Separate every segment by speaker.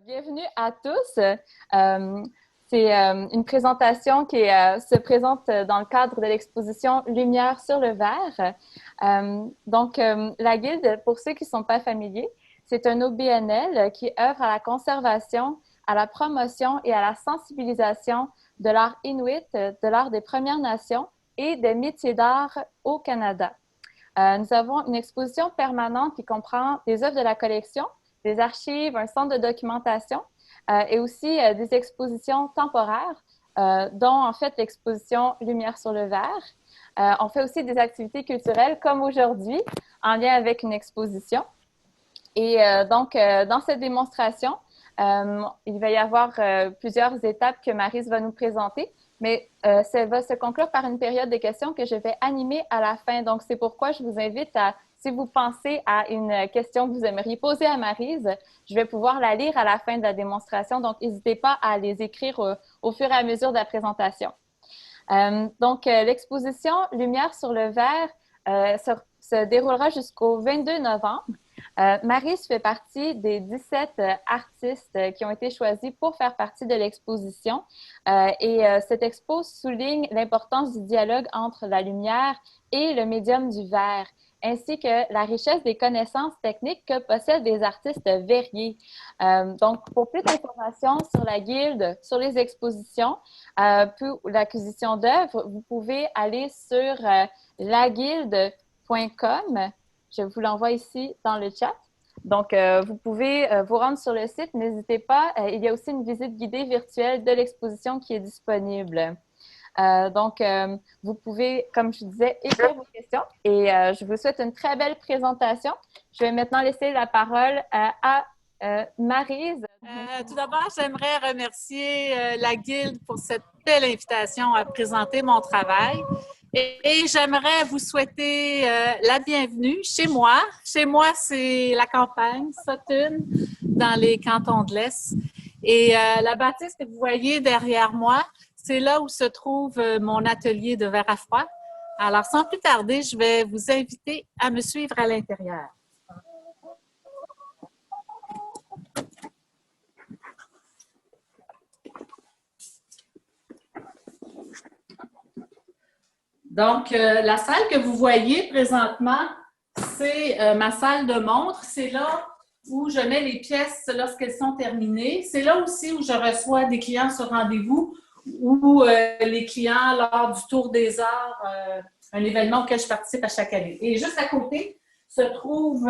Speaker 1: Bienvenue à tous. C'est une présentation qui se présente dans le cadre de l'exposition Lumière sur le verre. La Guilde, pour ceux qui ne sont pas familiers, c'est un OBNL qui œuvre à la conservation, à la promotion et à la sensibilisation de l'art inuit, de l'art des Premières Nations et des métiers d'art au Canada. Nous avons une exposition permanente qui comprend des œuvres de la collection, des archives, un centre de documentation et aussi des expositions temporaires, dont en fait l'exposition Lumière sur le verre. On fait aussi des activités culturelles comme aujourd'hui, en lien avec une exposition. Et dans cette démonstration, il va y avoir plusieurs étapes que Maryse va nous présenter, mais ça va se conclure par une période de questions que je vais animer à la fin. Donc, c'est pourquoi je vous invite à, si vous pensez à une question que vous aimeriez poser à Maryse, je vais pouvoir la lire à la fin de la démonstration. Donc, n'hésitez pas à les écrire au fur et à mesure de la présentation. L'exposition Lumière sur le verre se déroulera jusqu'au 22 novembre. Maryse fait partie des 17 artistes qui ont été choisis pour faire partie de l'exposition. Cette expo souligne l'importance du dialogue entre la lumière et le médium du verre, ainsi que la richesse des connaissances techniques que possèdent les artistes verriers. Pour plus d'informations sur la Guilde, sur les expositions, pour l'acquisition d'œuvres, vous pouvez aller sur laguilde.com. Je vous l'envoie ici dans le chat. Donc, vous pouvez vous rendre sur le site. N'hésitez pas. Il y a aussi une visite guidée virtuelle de l'exposition qui est disponible. Vous pouvez, comme je disais, écrire vos questions. Et je vous souhaite une très belle présentation. Je vais maintenant laisser la parole à Maryse.
Speaker 2: Tout d'abord, j'aimerais remercier la Guilde pour cette belle invitation à présenter mon travail. Et j'aimerais vous souhaiter la bienvenue chez moi. Chez moi, c'est la campagne, Sutton, dans les cantons de l'Est. Et la bâtisse que vous voyez derrière moi, c'est là où se trouve mon atelier de verre à froid. Alors, sans plus tarder, je vais vous inviter à me suivre à l'intérieur. Donc, la salle que vous voyez présentement, c'est ma salle de montre. C'est là où je mets les pièces lorsqu'elles sont terminées. C'est là aussi où je reçois des clients sur rendez-vous ou les clients lors du Tour des Arts, un événement auquel je participe à chaque année. Et juste à côté se trouve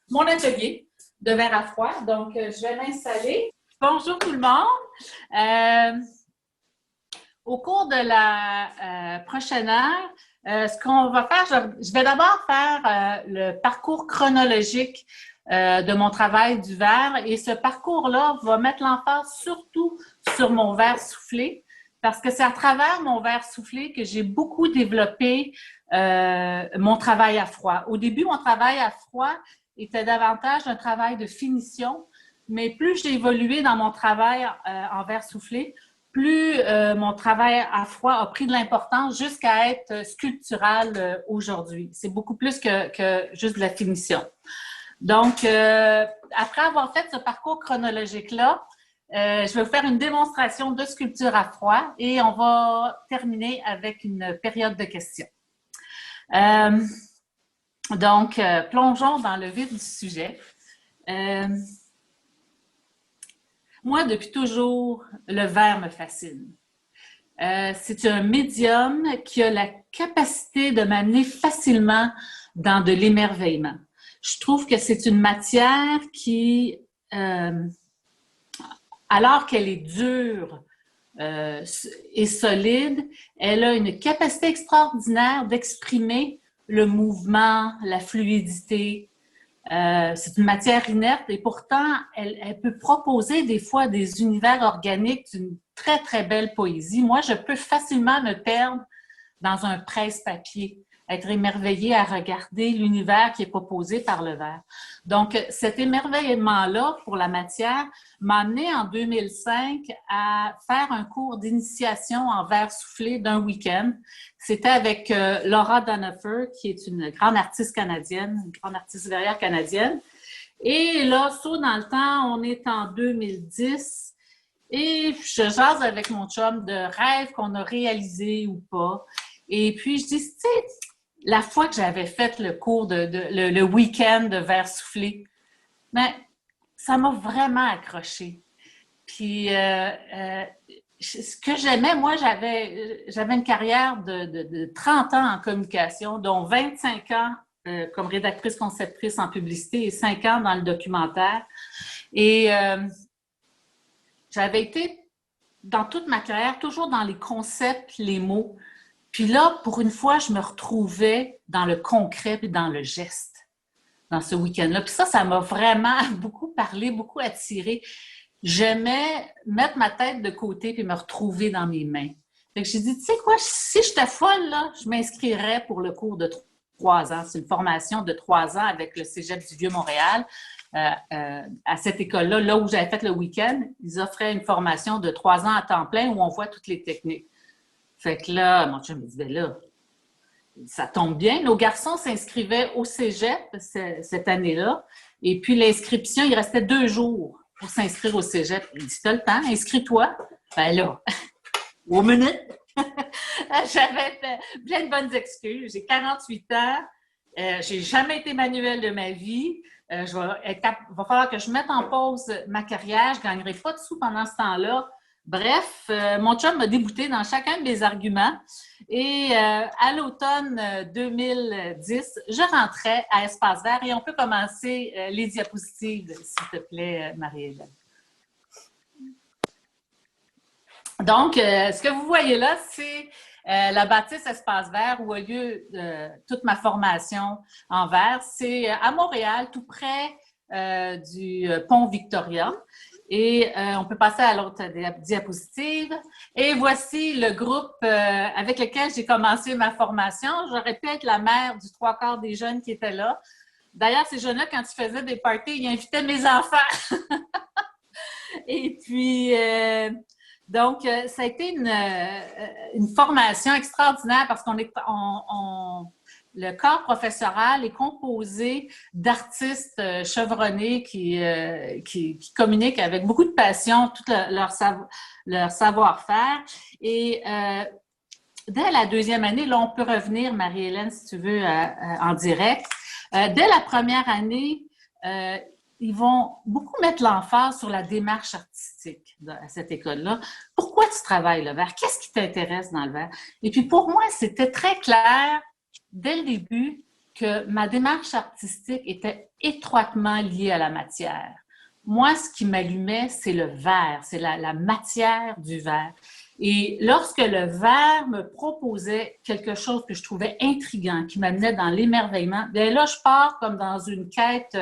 Speaker 2: mon atelier de verre à froid. Donc, je vais m'installer. Bonjour tout le monde. Au cours de la prochaine heure, ce qu'on va faire, je vais d'abord faire le parcours chronologique de mon travail du verre et ce parcours-là va mettre l'emphase surtout sur mon verre soufflé parce que c'est à travers mon verre soufflé que j'ai beaucoup développé mon travail à froid. Au début, mon travail à froid était davantage un travail de finition, mais plus j'ai évolué dans mon travail en verre soufflé, plus mon travail à froid a pris de l'importance jusqu'à être sculptural aujourd'hui. C'est beaucoup plus que juste de la finition. Donc, après avoir fait ce parcours chronologique-là, je vais vous faire une démonstration de sculpture à froid et on va terminer avec une période de questions. Plongeons dans le vif du sujet. Moi, depuis toujours, le verre me fascine. C'est un médium qui a la capacité de m'amener facilement dans de l'émerveillement. Je trouve que c'est une matière qui, alors qu'elle est dure et solide, elle a une capacité extraordinaire d'exprimer le mouvement, la fluidité. C'est une matière inerte et pourtant, elle peut proposer des fois des univers organiques d'une très, très belle poésie. Moi, je peux facilement me perdre dans un presse-papier, être émerveillée à regarder l'univers qui est proposé par le verre. Donc, cet émerveillement-là pour la matière m'a amené en 2005 à faire un cours d'initiation en verre soufflé d'un week-end. C'était avec Laura Danafer, qui est une grande artiste canadienne, une grande artiste verrière canadienne. Et là, saut dans le temps, on est en 2010 et je jase avec mon chum de rêves qu'on a réalisés ou pas. Et puis, je dis, tu sais, la fois que j'avais fait le cours le week-end de verre soufflé, ben, ça m'a vraiment accroché. Puis, ce que j'aimais, moi, j'avais une carrière de 30 ans en communication, dont 25 ans comme rédactrice conceptrice en publicité et 5 ans dans le documentaire. Et j'avais été, dans toute ma carrière, toujours dans les concepts, les mots. Puis là, pour une fois, je me retrouvais dans le concret et dans le geste, dans ce week-end-là. Puis ça m'a vraiment beaucoup parlé, beaucoup attiré. J'aimais mettre ma tête de côté puis me retrouver dans mes mains. Fait que j'ai dit, tu sais quoi, si j'étais folle, là, je m'inscrirais pour le cours de 3 ans. C'est une formation de 3 ans avec le Cégep du Vieux-Montréal. À cette école-là, là où j'avais fait le week-end, ils offraient une formation de 3 ans à temps plein où on voit toutes les techniques. Fait que là, mon chum me dit, ben là, ça tombe bien. Nos garçons s'inscrivaient au Cégep cette année-là. Et puis l'inscription, il restait 2 jours pour s'inscrire au Cégep. Il dit, t'as le temps, inscris-toi. Ben là, aux minutes. J'avais plein de bonnes excuses. J'ai 48 ans. J'ai jamais été manuelle de ma vie. Il va falloir que je mette en pause ma carrière. Je ne gagnerai pas de sous pendant ce temps-là. Bref, mon chum m'a débouté dans chacun de mes arguments. Et à l'automne 2010, je rentrais à Espace Vert et on peut commencer les diapositives, s'il te plaît, Marie-Hélène. Donc, ce que vous voyez là, c'est la bâtisse Espace Vert où a lieu toute ma formation en verre. C'est à Montréal, tout près du pont Victoria. Et on peut passer à l'autre diapositive. Et voici le groupe avec lequel j'ai commencé ma formation. J'aurais pu être la mère du 3/4 des jeunes qui étaient là. D'ailleurs, ces jeunes-là, quand ils faisaient des parties, ils invitaient mes enfants. Et puis, donc, ça a été une formation extraordinaire parce qu'on le corps professoral est composé d'artistes chevronnés qui communiquent avec beaucoup de passion tout leur savoir-faire. Et dès la 2e année, là, on peut revenir, Marie-Hélène, si tu veux, en direct. Dès la première année, ils vont beaucoup mettre l'emphase sur la démarche artistique à cette école-là. Pourquoi tu travailles le verre? Qu'est-ce qui t'intéresse dans le verre? Et puis pour moi, c'était très clair dès le début que ma démarche artistique était étroitement liée à la matière. Moi, ce qui m'allumait, c'est le verre, c'est la matière du verre. Et lorsque le verre me proposait quelque chose que je trouvais intriguant, qui m'amenait dans l'émerveillement, bien là, je pars comme dans une quête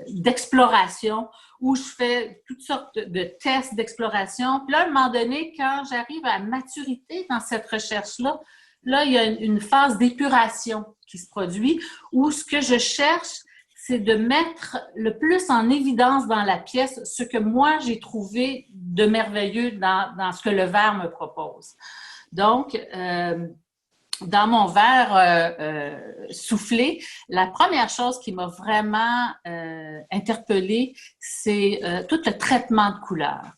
Speaker 2: d'exploration où je fais toutes sortes de tests d'exploration. Puis là, à un moment donné, quand j'arrive à maturité dans cette recherche-là, là, il y a une phase d'épuration qui se produit où ce que je cherche, c'est de mettre le plus en évidence dans la pièce ce que moi, j'ai trouvé de merveilleux dans ce que le verre me propose. Donc, dans mon verre soufflé, la première chose qui m'a vraiment interpellée, c'est tout le traitement de couleurs.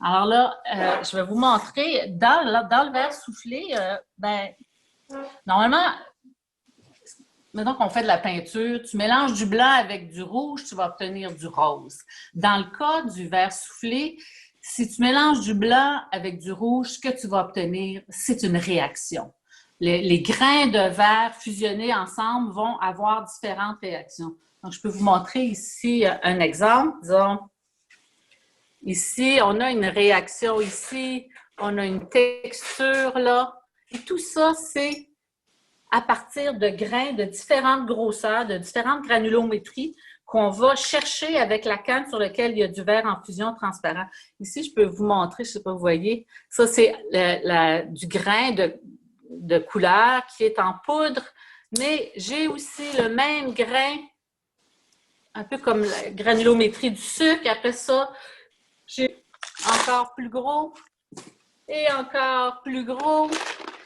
Speaker 2: Alors là, je vais vous montrer, dans le verre soufflé, normalement, maintenant qu'on fait de la peinture, tu mélanges du blanc avec du rouge, tu vas obtenir du rose. Dans le cas du verre soufflé, si tu mélanges du blanc avec du rouge, ce que tu vas obtenir, c'est une réaction. Les grains de verre fusionnés ensemble vont avoir différentes réactions. Donc, je peux vous montrer ici un exemple. Disons, ici, on a une réaction ici, on a une texture là. Et tout ça, c'est à partir de grains de différentes grosseurs, de différentes granulométries qu'on va chercher avec la canne sur laquelle il y a du verre en fusion transparent. Ici, je peux vous montrer, je ne sais pas, vous voyez, ça, c'est du grain de couleur qui est en poudre, mais j'ai aussi le même grain, un peu comme la granulométrie du sucre. Après ça, j'ai encore plus gros et encore plus gros.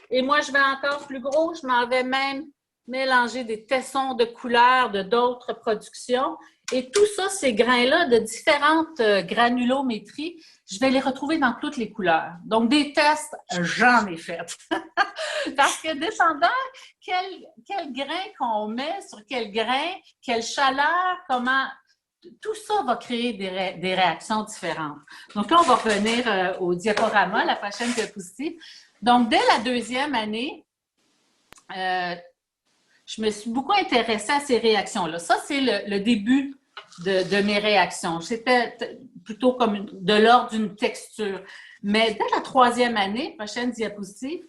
Speaker 2: Et moi, je vais encore plus gros, je m'en vais même mélanger des tessons de couleurs de d'autres productions. Et tout ça, ces grains-là de différentes granulométries, je vais les retrouver dans toutes les couleurs. Donc, des tests, j'en ai fait. Parce que dépendant quel grain qu'on met sur quel grain, quelle chaleur, comment, tout ça va créer des réactions différentes. Donc là, on va revenir au diaporama, la prochaine diapositive. Donc, dès la deuxième année, je me suis beaucoup intéressée à ces réactions-là. Ça, c'est le début de mes réactions. C'était plutôt comme de l'ordre d'une texture. Mais dès la troisième année, prochaine diapositive,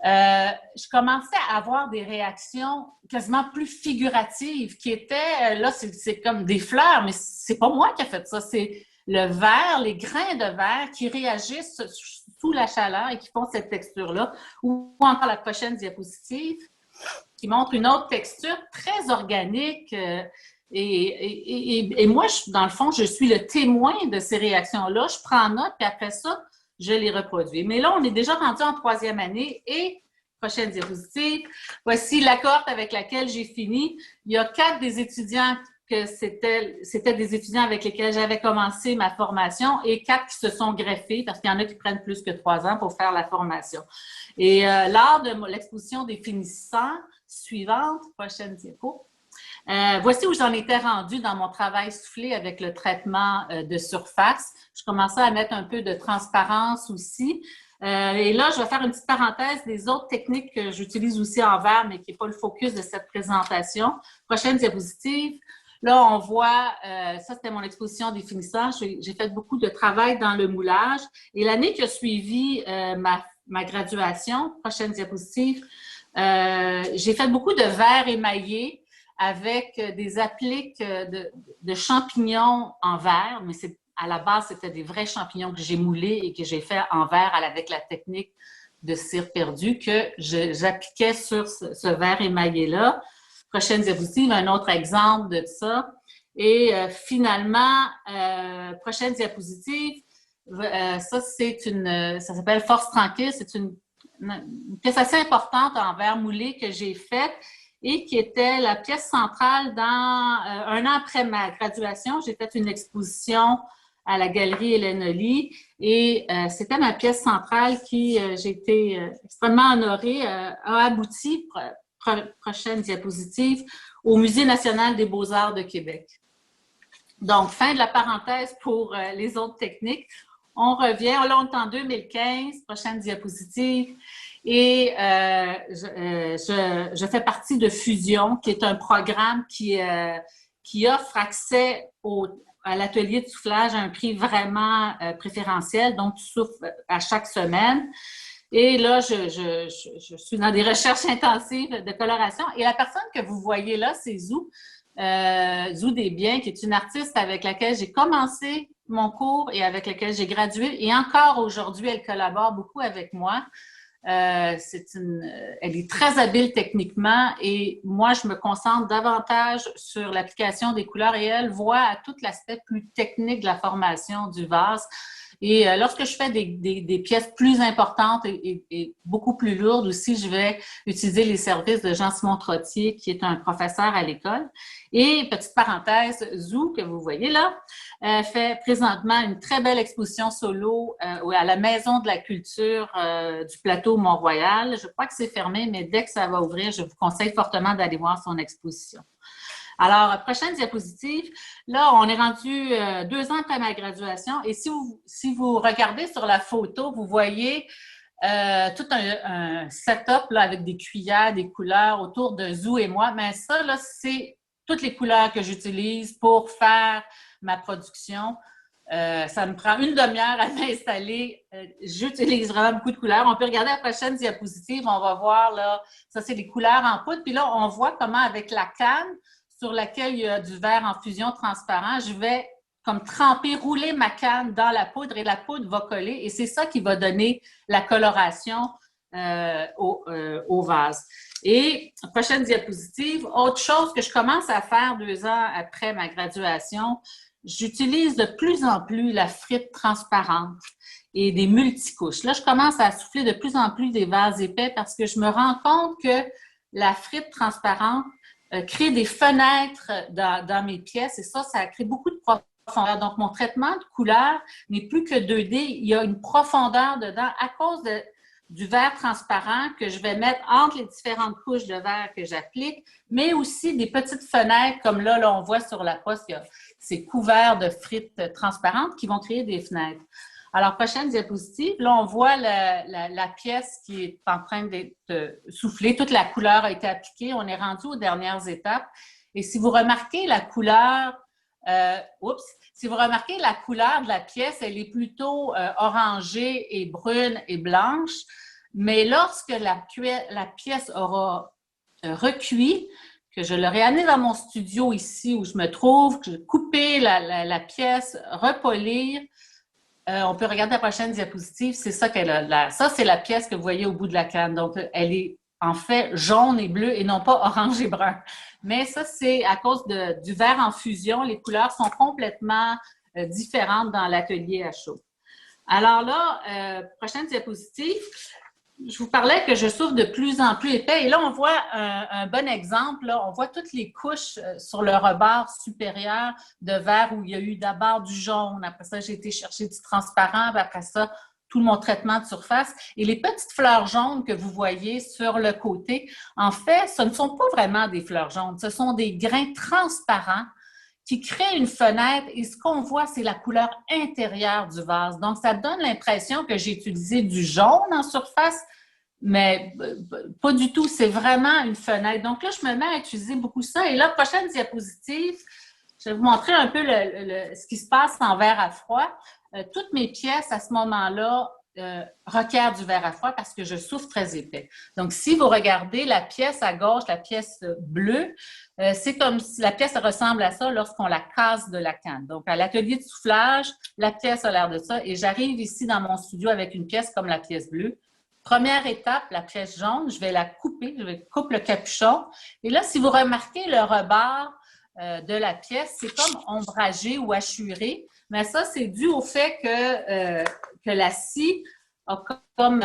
Speaker 2: je commençais à avoir des réactions quasiment plus figuratives qui étaient, là, c'est comme des fleurs, mais c'est pas moi qui ai fait ça, c'est le verre, les grains de verre qui réagissent sous la chaleur et qui font cette texture-là. Ou encore la prochaine diapositive qui montre une autre texture très organique. Et moi, dans le fond, je suis le témoin de ces réactions-là. Je prends note, puis après ça, je les reproduis. Mais là, on est déjà rendu en troisième année et, prochaine diapositive, voici la cohorte avec laquelle j'ai fini. Il y a 4 des étudiants que c'était des étudiants avec lesquels j'avais commencé ma formation et 4 qui se sont greffés parce qu'il y en a qui prennent plus que 3 ans pour faire la formation. Et lors de l'exposition des finissants suivante, prochaine diapo, voici où j'en étais rendue dans mon travail soufflé avec le traitement de surface. Je commençais à mettre un peu de transparence aussi. Et là, je vais faire une petite parenthèse des autres techniques que j'utilise aussi en verre, mais qui n'est pas le focus de cette présentation. Prochaine diapositive. Là, on voit, ça c'était mon exposition des finissants. J'ai fait beaucoup de travail dans le moulage. Et l'année qui a suivi ma graduation, prochaine diapositive, j'ai fait beaucoup de verre émaillé avec des appliques de champignons en verre, mais à la base, c'était des vrais champignons que j'ai moulés et que j'ai fait en verre avec la technique de cire perdue que j'appliquais sur ce verre émaillé-là. Prochaine diapositive, un autre exemple de ça. Et finalement, prochaine diapositive, ça s'appelle Force tranquille. C'est une pièce assez importante en verre moulé que j'ai faite et qui était la pièce centrale dans un an après ma graduation. J'ai fait une exposition à la Galerie Hélène Oli et c'était ma pièce centrale qui, j'ai été extrêmement honorée, a abouti, prochaine diapositive, au Musée national des beaux-arts de Québec. Donc, fin de la parenthèse pour les autres techniques. On revient, là on est en 2015, prochaine diapositive. Et je fais partie de Fusion, qui est un programme qui offre accès à l'atelier de soufflage à un prix vraiment préférentiel. Donc, tu souffles à chaque semaine. Et là, je suis dans des recherches intensives de coloration. Et la personne que vous voyez là, c'est Zou Desbiens, qui est une artiste avec laquelle j'ai commencé mon cours et avec laquelle j'ai gradué. Et encore aujourd'hui, elle collabore beaucoup avec moi. Elle est très habile techniquement et moi, je me concentre davantage sur l'application des couleurs et elle voit à tout l'aspect plus technique de la formation du vase. Et lorsque je fais des pièces plus importantes et beaucoup plus lourdes aussi, je vais utiliser les services de Jean-Simon Trottier, qui est un professeur à l'école. Et, petite parenthèse, Zou, que vous voyez là, fait présentement une très belle exposition solo à la Maison de la Culture du plateau Mont-Royal. Je crois que c'est fermé, mais dès que ça va ouvrir, je vous conseille fortement d'aller voir son exposition. Alors, prochaine diapositive. Là, on est rendu 2 ans après ma graduation et si vous regardez sur la photo, vous voyez tout un setup là, avec des cuillères, des couleurs autour de Zou et moi. Mais ça, là, c'est toutes les couleurs que j'utilise pour faire ma production. Ça me prend une demi-heure à m'installer. J'utilise vraiment beaucoup de couleurs. On peut regarder la prochaine diapositive. On va voir, là, ça, c'est les couleurs en poudre. Puis là, on voit comment, avec la canne, sur laquelle il y a du verre en fusion transparent, je vais comme tremper, rouler ma canne dans la poudre et la poudre va coller et c'est ça qui va donner la coloration au vase. Et prochaine diapositive, autre chose que je commence à faire 2 ans après ma graduation, j'utilise de plus en plus la frite transparente et des multicouches. Là, je commence à souffler de plus en plus des vases épais parce que je me rends compte que la frite transparente crée des fenêtres dans mes pièces et ça crée beaucoup de profondeur. Donc, mon traitement de couleur n'est plus que 2D. Il y a une profondeur dedans à cause du verre transparent que je vais mettre entre les différentes couches de verre que j'applique, mais aussi des petites fenêtres comme là on voit sur la poste, c'est couvert de frites transparentes qui vont créer des fenêtres. Alors, prochaine diapositive, là, on voit la pièce qui est en train d'être soufflée. Toute la couleur a été appliquée. On est rendu aux dernières étapes. Et si vous remarquez la couleur, si vous remarquez la couleur de la pièce, elle est plutôt orangée et brune et blanche. Mais lorsque la pièce aura recuit, que je l'aurai amenée dans mon studio ici où je me trouve, que je vais couper la pièce, repolir, on peut regarder la prochaine diapositive, c'est ça qu'elle a l'air. Ça, c'est la pièce que vous voyez au bout de la canne. Donc, elle est en fait jaune et bleu et non pas orange et brun. Mais ça, c'est à cause du verre en fusion. Les couleurs sont complètement différentes dans l'atelier à chaud. Alors là, prochaine diapositive. Je vous parlais que je souffre de plus en plus épais. Et là, on voit un bon exemple. Là, on voit toutes les couches sur le rebord supérieur de verre où il y a eu d'abord du jaune. Après ça, j'ai été chercher du transparent. Puis après ça, tout mon traitement de surface. Et les petites fleurs jaunes que vous voyez sur le côté, en fait, ce ne sont pas vraiment des fleurs jaunes. Ce sont des grains transparents qui créent une fenêtre et ce qu'on voit, c'est la couleur intérieure du vase. Donc, ça donne l'impression que j'ai utilisé du jaune en surface, mais pas du tout. C'est vraiment une fenêtre. Donc là, je me mets à utiliser beaucoup ça. Et là, prochaine diapositive, je vais vous montrer un peu ce qui se passe en verre à froid. Toutes mes pièces, à ce moment-là, requiert du verre à froid parce que je souffre très épais. Donc, si vous regardez la pièce à gauche, la pièce bleue, c'est comme si la pièce ressemble à ça lorsqu'on la casse de la canne. Donc, à l'atelier de soufflage, la pièce a l'air de ça et j'arrive ici dans mon studio avec une pièce comme la pièce bleue. Première étape, la pièce jaune, je vais la couper, je vais couper le capuchon. Et là, si vous remarquez le rebord de la pièce, c'est comme ombragé ou hachuré. Mais ça, c'est dû au fait que la scie a comme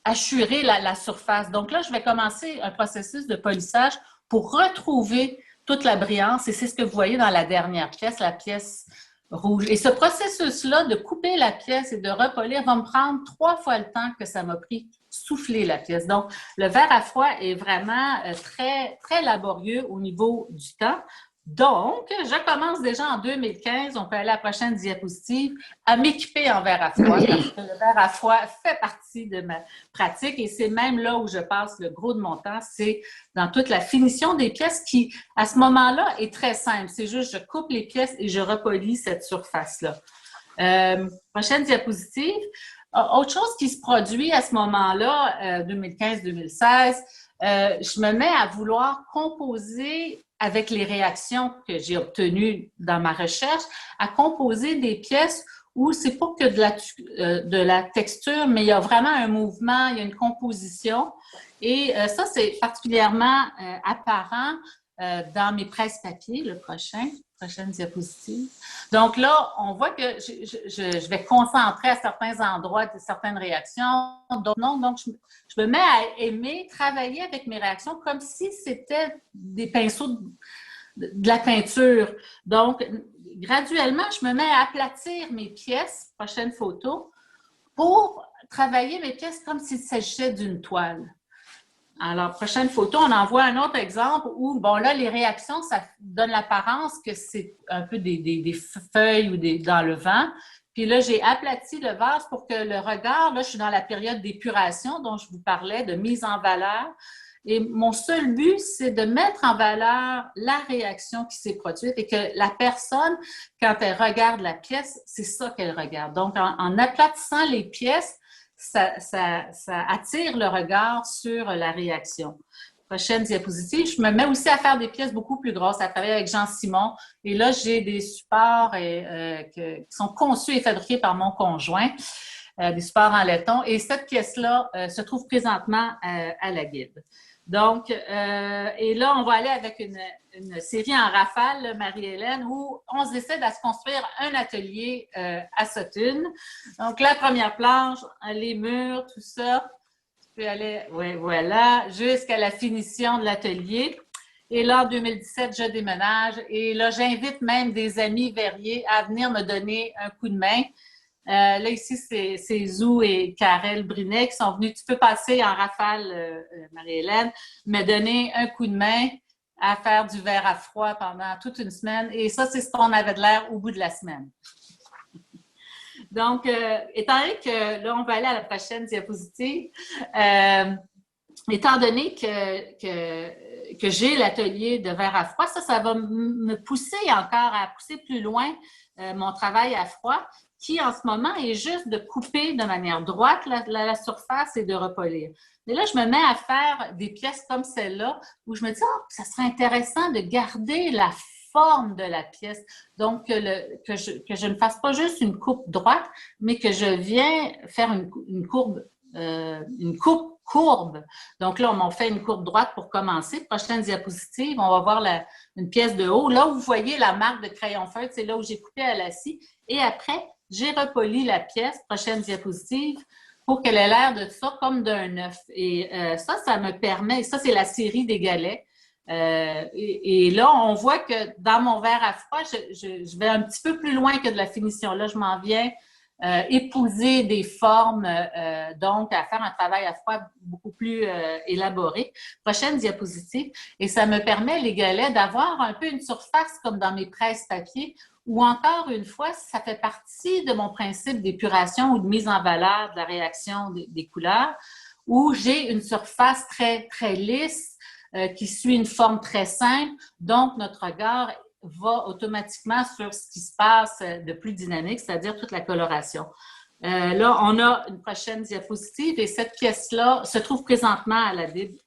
Speaker 2: hachuré la surface. Donc là, je vais commencer un processus de polissage pour retrouver toute la brillance. Et c'est ce que vous voyez dans la dernière pièce, la pièce rouge. Et ce processus-là de couper la pièce et de repolir va me prendre 3 fois le temps que ça m'a pris souffler la pièce. Donc, le verre à froid est vraiment très, très laborieux au niveau du temps. Donc, je commence déjà en 2015, on peut aller à la prochaine diapositive, à m'équiper en verre à froid parce que le verre à froid fait partie de ma pratique et c'est même là où je passe le gros de mon temps, c'est dans toute la finition des pièces qui, à ce moment-là, est très simple. C'est juste, je coupe les pièces et je repolis cette surface-là. Prochaine diapositive. Autre chose qui se produit à ce moment-là, 2015-2016, je me mets à vouloir composer avec les réactions que j'ai obtenues dans ma recherche, à composer des pièces où c'est pas que de la texture, mais il y a vraiment un mouvement, il y a une composition. Et ça, c'est particulièrement apparent dans mes presse-papier, le prochaine diapositive. Donc là, on voit que je vais concentrer à certains endroits certaines réactions, d'autres non. Donc, je me mets à aimer travailler avec mes réactions comme si c'était des pinceaux de la peinture. Donc, graduellement, je me mets à aplatir mes pièces, prochaine photo, pour travailler mes pièces comme s'il s'agissait d'une toile. Alors, prochaine photo, on en voit un autre exemple où, bon, là, les réactions, ça donne l'apparence que c'est un peu des feuilles ou dans le vent. Puis là, j'ai aplati le vase pour que le regard, là, je suis dans la période d'épuration dont je vous parlais, de mise en valeur. Et mon seul but, c'est de mettre en valeur la réaction qui s'est produite et que la personne, quand elle regarde la pièce, c'est ça qu'elle regarde. Donc, en aplatissant les pièces, ça attire le regard sur la réaction. Prochaine diapositive, je me mets aussi à faire des pièces beaucoup plus grosses, à travailler avec Jean Simon. Et là, j'ai des supports qui sont conçus et fabriqués par mon conjoint, des supports en laiton. Et cette pièce-là se trouve présentement à la guilde. Donc, et là, on va aller avec une série en rafale, Marie-Hélène, où on se décide à se construire un atelier à Sutton. Donc, la première planche, les murs, tout ça. peux aller, oui, voilà, jusqu'à la finition de l'atelier. Et là, en 2017, je déménage. Et là, j'invite même des amis verriers à venir me donner un coup de main. Là, ici, c'est Zou et Karel Brinet qui sont venus. Tu peux passer en rafale, Marie-Hélène, me donner un coup de main à faire du verre à froid pendant toute une semaine. Et ça, c'est ce qu'on avait de l'air au bout de la semaine. Donc, étant donné que là, on va aller à la prochaine diapositive, étant donné que j'ai l'atelier de verre à froid, ça va me pousser encore à pousser plus loin mon travail à froid, qui en ce moment est juste de couper de manière droite la surface et de repolir. Mais là, je me mets à faire des pièces comme celle-là où je me dis, oh, ça serait intéressant de garder la forme de la pièce. Donc, que je ne fasse pas juste une coupe droite, mais que je viens faire une coupe courbe. Donc là, on m'a fait une courbe droite pour commencer. Prochaine diapositive, on va voir une pièce de haut. Là où vous voyez la marque de crayon feutre, c'est là où j'ai coupé à la scie. Et après, j'ai repoli la pièce, prochaine diapositive, pour qu'elle ait l'air de ça comme d'un œuf. Et ça me permet, ça c'est la série des galets. Et là, on voit que dans mon verre à froid, je vais un petit peu plus loin que de la finition. Là, je m'en viens épouser des formes, donc à faire un travail à froid beaucoup plus élaboré. Prochaine diapositive. Et ça me permet, les galets, d'avoir un peu une surface comme dans mes presse-papier, où encore une fois, ça fait partie de mon principe d'épuration ou de mise en valeur de la réaction des couleurs, où j'ai une surface très, très lisse, qui suit une forme très simple. Donc, notre regard va automatiquement sur ce qui se passe de plus dynamique, c'est-à-dire toute la coloration. Là, on a une prochaine diapositive et cette pièce-là se trouve présentement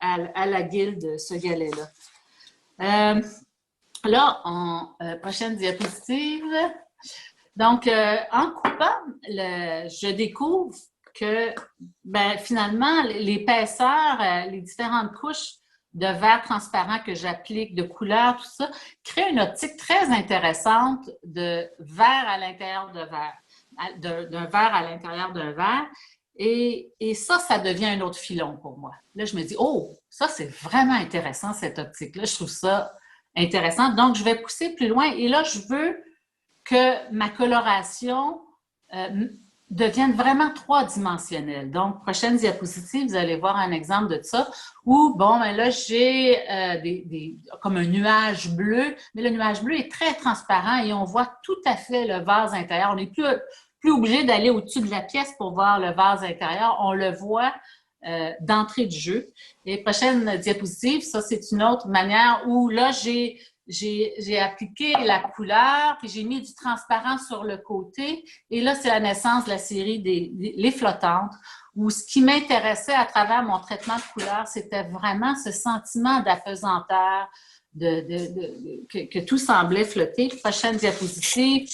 Speaker 2: à la guilde, ce galet-là. Là, prochaine diapositive. Donc, en coupant, je découvre que finalement, l'épaisseur, les différentes couches de verre transparent que j'applique, de couleurs, tout ça, crée une optique très intéressante de verre à l'intérieur de verre, d'un verre à l'intérieur d'un verre. Et ça devient un autre filon pour moi. Là, je me dis, oh, ça, c'est vraiment intéressant, cette optique-là. Je trouve ça intéressant. Donc, je vais pousser plus loin. Et là, je veux que ma coloration deviennent vraiment trois-dimensionnelles. Donc, prochaine diapositive, vous allez voir un exemple de ça, où, bon, là, j'ai comme un nuage bleu, mais le nuage bleu est très transparent et on voit tout à fait le vase intérieur. On n'est plus obligé d'aller au-dessus de la pièce pour voir le vase intérieur. On le voit d'entrée de jeu. Et prochaine diapositive, ça, c'est une autre manière où, là, j'ai appliqué la couleur, puis j'ai mis du transparent sur le côté. Et là, c'est la naissance de la série les flottantes, où ce qui m'intéressait à travers mon traitement de couleur, c'était vraiment ce sentiment d'appesanteur, que tout semblait flotter. Prochaine diapositive.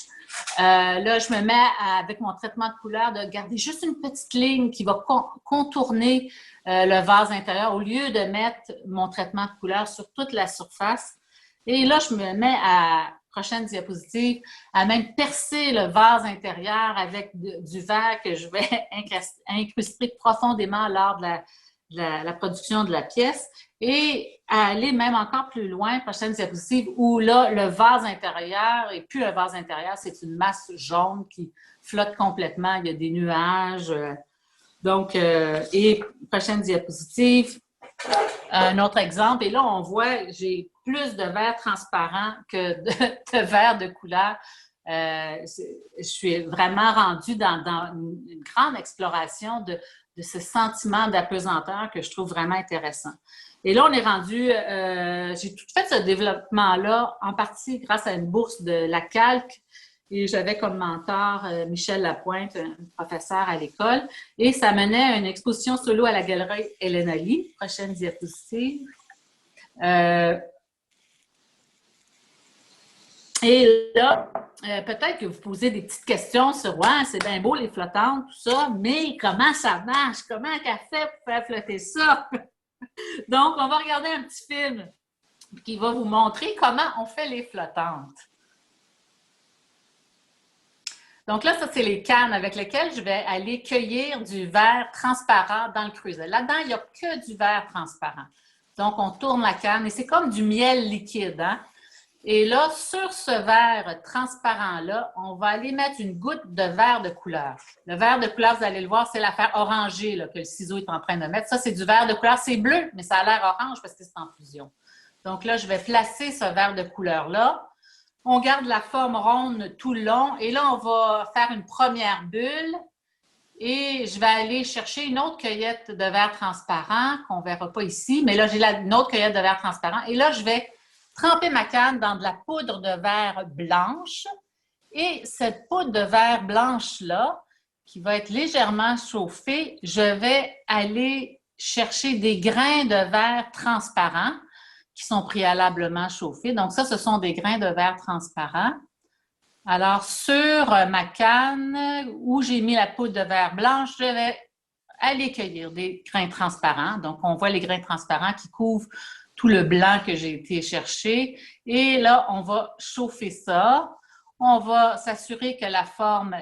Speaker 2: Là, je me mets avec mon traitement de couleur de garder juste une petite ligne qui va contourner le vase intérieur au lieu de mettre mon traitement de couleur sur toute la surface. Et là, je me mets prochaine diapositive, à même percer le vase intérieur avec du verre que je vais incruster profondément lors de la production de la pièce et à aller même encore plus loin, prochaine diapositive, où là, le vase intérieur n'est plus un vase intérieur, c'est une masse jaune qui flotte complètement, il y a des nuages. Donc, et prochaine diapositive, un autre exemple, et là, on voit, j'ai plus de verre transparent que de verre de couleur. Je suis vraiment rendue dans une grande exploration de ce sentiment d'apesanteur que je trouve vraiment intéressant. Et là, on est rendu, j'ai tout fait ce développement-là en partie grâce à une bourse de la Calque. Et j'avais comme mentor Michel Lapointe, un professeur à l'école. Et ça menait à une exposition solo à la galerie Hélène Ali. Prochaine diapositive. Et là, peut-être que vous posez des petites questions sur « Ouais, c'est bien beau les flottantes, tout ça, mais comment ça marche? Comment qu'elle fait pour faire flotter ça? » Donc, on va regarder un petit film qui va vous montrer comment on fait les flottantes. Donc là, ça, c'est les cannes avec lesquelles je vais aller cueillir du verre transparent dans le creuset. Là-dedans, il n'y a que du verre transparent. Donc, on tourne la canne et c'est comme du miel liquide, hein? Et là, sur ce verre transparent-là, on va aller mettre une goutte de verre de couleur. Le verre de couleur, vous allez le voir, c'est l'affaire orangée là, que le ciseau est en train de mettre. Ça, c'est du verre de couleur. C'est bleu, mais ça a l'air orange parce que c'est en fusion. Donc là, je vais placer ce verre de couleur-là. On garde la forme ronde tout le long. Et là, on va faire une première bulle. Et je vais aller chercher une autre cueillette de verre transparent qu'on ne verra pas ici. Mais là, j'ai une autre cueillette de verre transparent. Et là, je vais tremper ma canne dans de la poudre de verre blanche. Et cette poudre de verre blanche-là, qui va être légèrement chauffée, je vais aller chercher des grains de verre transparent qui sont préalablement chauffés. Donc ça, ce sont des grains de verre transparent. Alors, sur ma canne où j'ai mis la poudre de verre blanche, je vais aller cueillir des grains transparents. Donc, on voit les grains transparents qui couvrent tout le blanc que j'ai été chercher. Et là, on va chauffer ça. On va s'assurer que la forme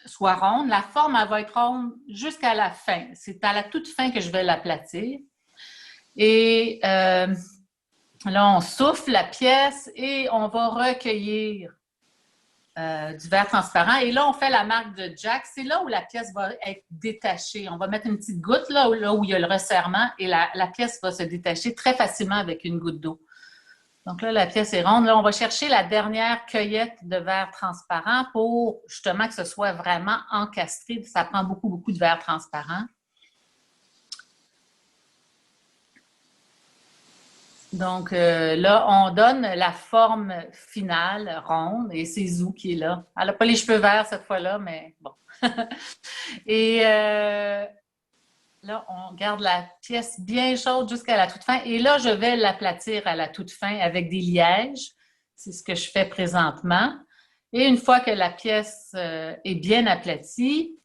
Speaker 2: soit ronde. La forme, elle va être ronde jusqu'à la fin. C'est à la toute fin que je vais l'aplatir. Et là, on souffle la pièce et on va recueillir du verre transparent. Et là, on fait la marque de Jack. C'est là où la pièce va être détachée. On va mettre une petite goutte là où il y a le resserrement et la pièce va se détacher très facilement avec une goutte d'eau. Donc là, la pièce est ronde. Là, on va chercher la dernière cueillette de verre transparent pour justement que ce soit vraiment encastré. Ça prend beaucoup, beaucoup de verre transparent. Donc là, on donne la forme finale, ronde, et c'est Zou qui est là. Elle n'a pas les cheveux verts cette fois-là, mais bon. Et là, on garde la pièce bien chaude jusqu'à la toute fin. Et là, je vais l'aplatir à la toute fin avec des lièges. C'est ce que je fais présentement. Et une fois que la pièce est bien aplatie,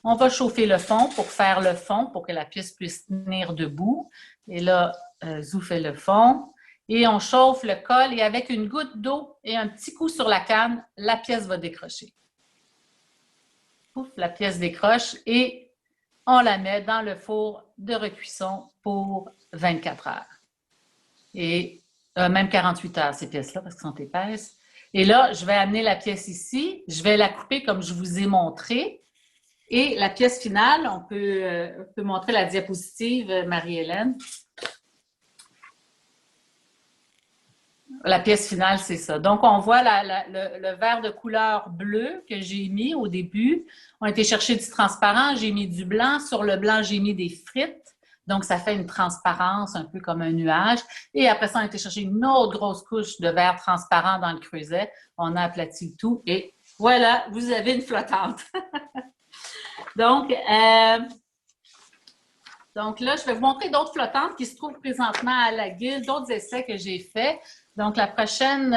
Speaker 2: on va chauffer le fond pour faire le fond, pour que la pièce puisse tenir debout. Et là, Zou fait le fond. Et on chauffe le col et avec une goutte d'eau et un petit coup sur la canne, la pièce va décrocher. Pouf, la pièce décroche et on la met dans le four de recuisson pour 24 heures. Et même 48 heures, ces pièces-là, parce qu'elles sont épaisses. Et là, je vais amener la pièce ici. Je vais la couper comme je vous ai montré. Et la pièce finale, on peut montrer la diapositive, Marie-Hélène. La pièce finale, c'est ça. Donc, on voit le verre de couleur bleue que j'ai mis au début. On a été chercher du transparent, j'ai mis du blanc. Sur le blanc, j'ai mis des frites. Donc, ça fait une transparence un peu comme un nuage. Et après ça, on a été chercher une autre grosse couche de verre transparent dans le creuset. On a aplati le tout et voilà, vous avez une flottante. Donc là, je vais vous montrer d'autres flottantes qui se trouvent présentement à la guilde, d'autres essais que j'ai faits. Donc, la prochaine,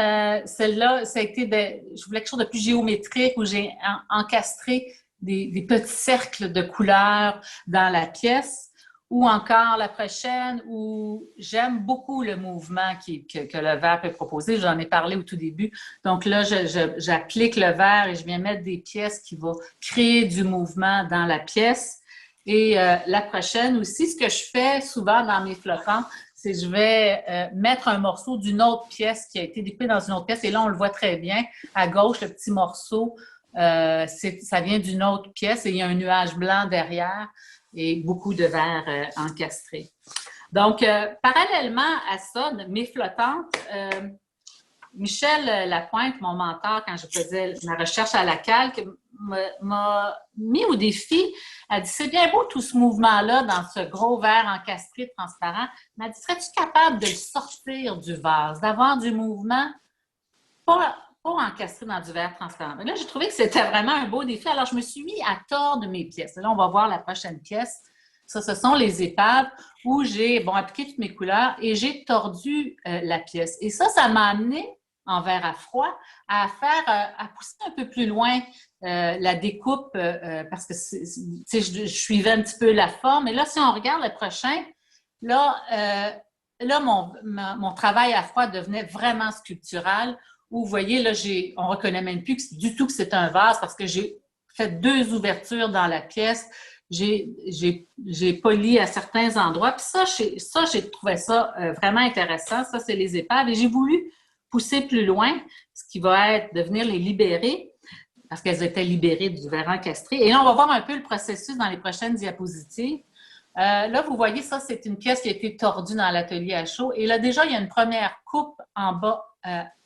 Speaker 2: celle-là, ça a été je voulais quelque chose de plus géométrique où j'ai encastré des petits cercles de couleurs dans la pièce. Ou encore la prochaine où j'aime beaucoup le mouvement que le verre peut proposer. J'en ai parlé au tout début. Donc là, j'applique le verre et je viens mettre des pièces qui vont créer du mouvement dans la pièce. Et la prochaine aussi, ce que je fais souvent dans mes flottants, c'est que je vais mettre un morceau d'une autre pièce qui a été découpée dans une autre pièce. Et là, on le voit très bien. À gauche, le petit morceau, ça vient d'une autre pièce et il y a un nuage blanc derrière et beaucoup de verre encastré. Donc, parallèlement à ça, mes flottantes, Michel Lapointe, mon mentor, quand je faisais ma recherche à la calque, m'a mis au défi. Elle dit, c'est bien beau tout ce mouvement-là dans ce gros verre encastré transparent. Elle m'a dit, serais-tu capable de le sortir du vase, d'avoir du mouvement pas encastré dans du verre transparent? Mais là, j'ai trouvé que c'était vraiment un beau défi. Alors, je me suis mis à tordre mes pièces. Là, on va voir la prochaine pièce. Ça, ce sont les épaves où j'ai appliqué toutes mes couleurs et j'ai tordu la pièce. Et ça m'a amené en verre à froid à pousser un peu plus loin la découpe parce que je suivais un petit peu la forme. Et là, si on regarde le prochain, là mon travail à froid devenait vraiment sculptural où vous voyez, là, on ne reconnaît même plus du tout que c'est un vase parce que j'ai fait 2 ouvertures dans la pièce. J'ai poli à certains endroits. Puis ça, j'ai trouvé ça vraiment intéressant. Ça, c'est les épaves. Et j'ai voulu pousser plus loin, ce qui va être de venir les libérer, parce qu'elles étaient libérées du ver encastré. Et là, on va voir un peu le processus dans les prochaines diapositives. Là, vous voyez, ça, c'est une pièce qui a été tordue dans l'atelier à chaud. Et là, déjà, il y a une première coupe en bas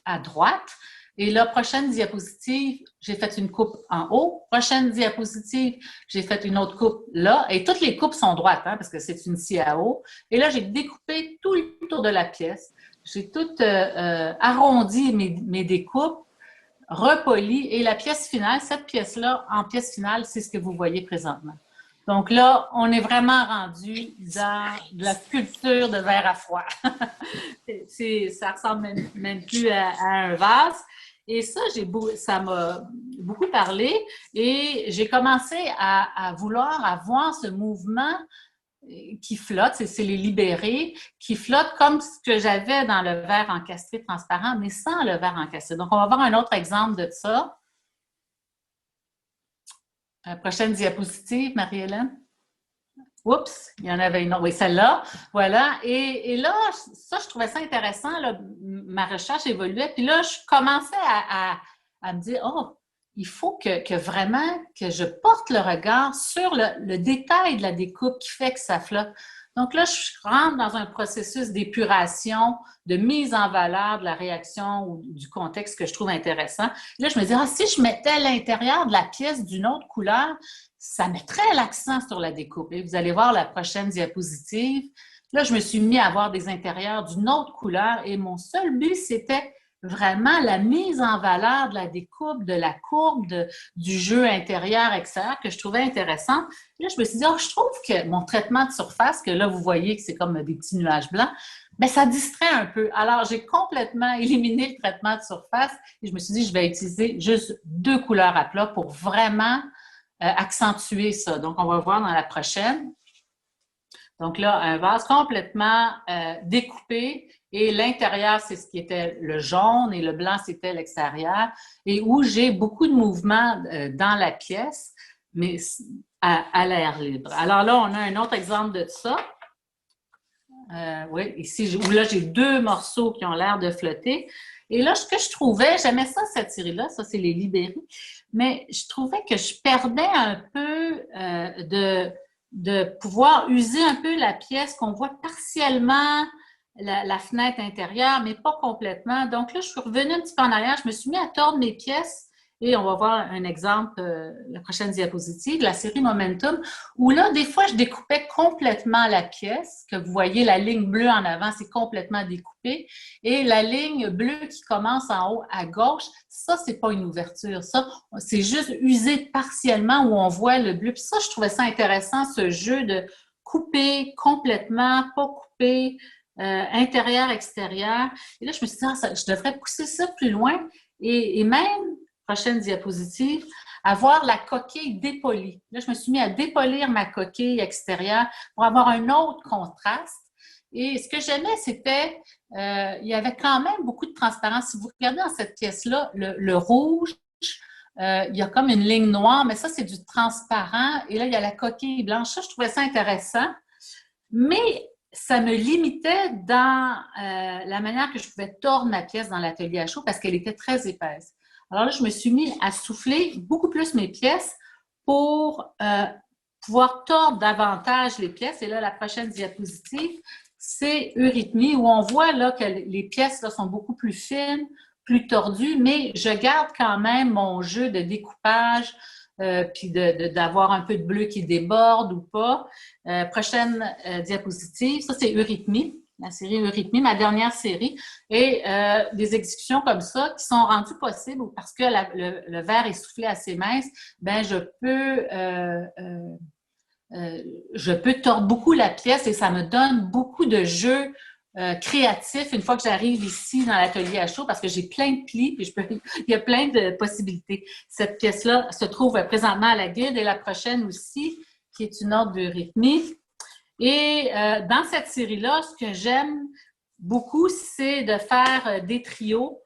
Speaker 2: à droite. Et là, prochaine diapositive, j'ai fait une coupe en haut. Prochaine diapositive, j'ai fait une autre coupe là. Et toutes les coupes sont droites, hein, parce que c'est une scie à eau. Et là, j'ai découpé tout le tour de la pièce. J'ai tout arrondi mes découpes, repoli. Et la pièce finale, cette pièce-là, en pièce finale, c'est ce que vous voyez présentement. Donc là, on est vraiment rendu dans de la sculpture de verre à froid. Ça ressemble même plus à un vase. Et ça, ça m'a beaucoup parlé et j'ai commencé à vouloir avoir ce mouvement qui flotte, c'est les libérés, qui flottent comme ce que j'avais dans le verre encastré transparent, mais sans le verre encastré. Donc, on va voir un autre exemple de ça. Prochaine diapositive, Marie-Hélène. Oups, il y en avait une autre. Oui, celle-là. Voilà. Et là, ça, je trouvais ça intéressant. Là, ma recherche évoluait. Puis là, je commençais à me dire, oh, il faut que vraiment que je porte le regard sur le détail de la découpe qui fait que ça flotte. Donc là, je rentre dans un processus d'épuration, de mise en valeur de la réaction ou du contexte que je trouve intéressant. Là, je me dis, ah, si je mettais l'intérieur de la pièce d'une autre couleur, ça mettrait l'accent sur la découpe. Et vous allez voir la prochaine diapositive. Là, je me suis mis à avoir des intérieurs d'une autre couleur et mon seul but, c'était vraiment la mise en valeur de la découpe, de la courbe, du jeu intérieur-extérieur que je trouvais intéressant. Là, je me suis dit, oh, je trouve que mon traitement de surface, que là, vous voyez que c'est comme des petits nuages blancs, bien, ça distrait un peu. Alors, j'ai complètement éliminé le traitement de surface et je me suis dit, je vais utiliser juste 2 couleurs à plat pour vraiment accentuer ça. Donc, on va voir dans la prochaine. Donc là, un vase complètement découpé et l'intérieur, c'est ce qui était le jaune et le blanc, c'était l'extérieur et où j'ai beaucoup de mouvements dans la pièce, mais à l'air libre. Alors là, on a un autre exemple de ça. Oui, ici, où là, j'ai 2 morceaux qui ont l'air de flotter. Et là, ce que je trouvais, j'aimais ça, cette série-là, ça, c'est les libérés, mais je trouvais que je perdais un peu de pouvoir user un peu la pièce, qu'on voit partiellement la fenêtre intérieure, mais pas complètement. Donc là, je suis revenue un petit peu en arrière, je me suis mis à tordre mes pièces et on va voir un exemple, la prochaine diapositive, la série Momentum, où là, des fois, je découpais complètement la pièce, que vous voyez, la ligne bleue en avant, c'est complètement découpé, et la ligne bleue qui commence en haut à gauche, ça, c'est pas une ouverture, ça, c'est juste usé partiellement où on voit le bleu. Puis ça, je trouvais ça intéressant, ce jeu de couper complètement, pas couper, intérieur, extérieur. Et là, je me suis dit, ah, je devrais pousser ça plus loin, et même, prochaine diapositive, avoir la coquille dépolie. Là, je me suis mis à dépolir ma coquille extérieure pour avoir un autre contraste. Et ce que j'aimais, c'était, il y avait quand même beaucoup de transparence. Si vous regardez dans cette pièce-là, le rouge, il y a comme une ligne noire, mais ça, c'est du transparent. Et là, il y a la coquille blanche. Ça, je trouvais ça intéressant. Mais ça me limitait dans la manière que je pouvais tordre ma pièce dans l'atelier à chaud parce qu'elle était très épaisse. Alors là, je me suis mis à souffler beaucoup plus mes pièces pour pouvoir tordre davantage les pièces. Et là, la prochaine diapositive, c'est eurythmie, où on voit là que les pièces là, sont beaucoup plus fines, plus tordues, mais je garde quand même mon jeu de découpage, puis d'avoir un peu de bleu qui déborde ou pas. Prochaine diapositive, ça c'est eurythmie. La série Eurythmie, ma dernière série, et des exécutions comme ça qui sont rendues possibles parce que le verre est soufflé assez mince, ben je peux tordre beaucoup la pièce et ça me donne beaucoup de jeux créatifs une fois que j'arrive ici dans l'atelier à chaud parce que j'ai plein de plis et il y a plein de possibilités. Cette pièce-là se trouve présentement à la guilde et la prochaine aussi, qui est une autre d'Eurythmie. Et dans cette série-là, ce que j'aime beaucoup, c'est de faire des trios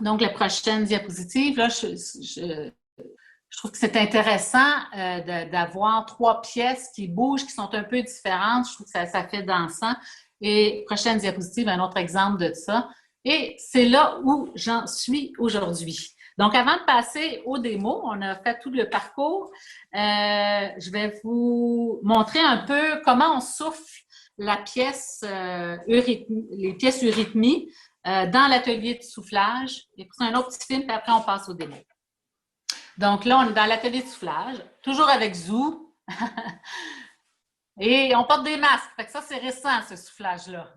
Speaker 2: Donc, la prochaine diapositive, là, je trouve que c'est intéressant d'avoir 3 pièces qui bougent, qui sont un peu différentes. Je trouve que ça fait dansant. Et prochaine diapositive, un autre exemple de ça. Et c'est là où j'en suis aujourd'hui. Donc, avant de passer aux démos, on a fait tout le parcours. Je vais vous montrer un peu comment on souffle la pièce, les pièces eurythmies dans l'atelier de soufflage. Et pour ça, un autre petit film, puis après, on passe aux démos. Donc là, on est dans l'atelier de soufflage, toujours avec Zou. Et on porte des masques. Fait que ça, c'est récent, ce soufflage-là.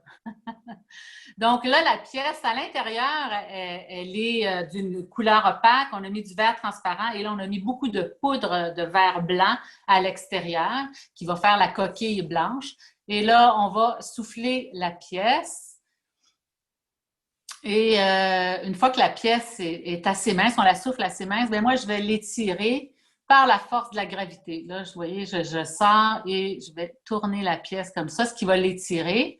Speaker 2: Donc là, la pièce à l'intérieur, elle est d'une couleur opaque. On a mis du verre transparent et là, on a mis beaucoup de poudre de verre blanc à l'extérieur qui va faire la coquille blanche. Et là, on va souffler la pièce. Et une fois que la pièce est assez mince, on la souffle assez mince, bien moi, je vais l'étirer par la force de la gravité. Là, vous voyez, je sors et je vais tourner la pièce comme ça, ce qui va l'étirer.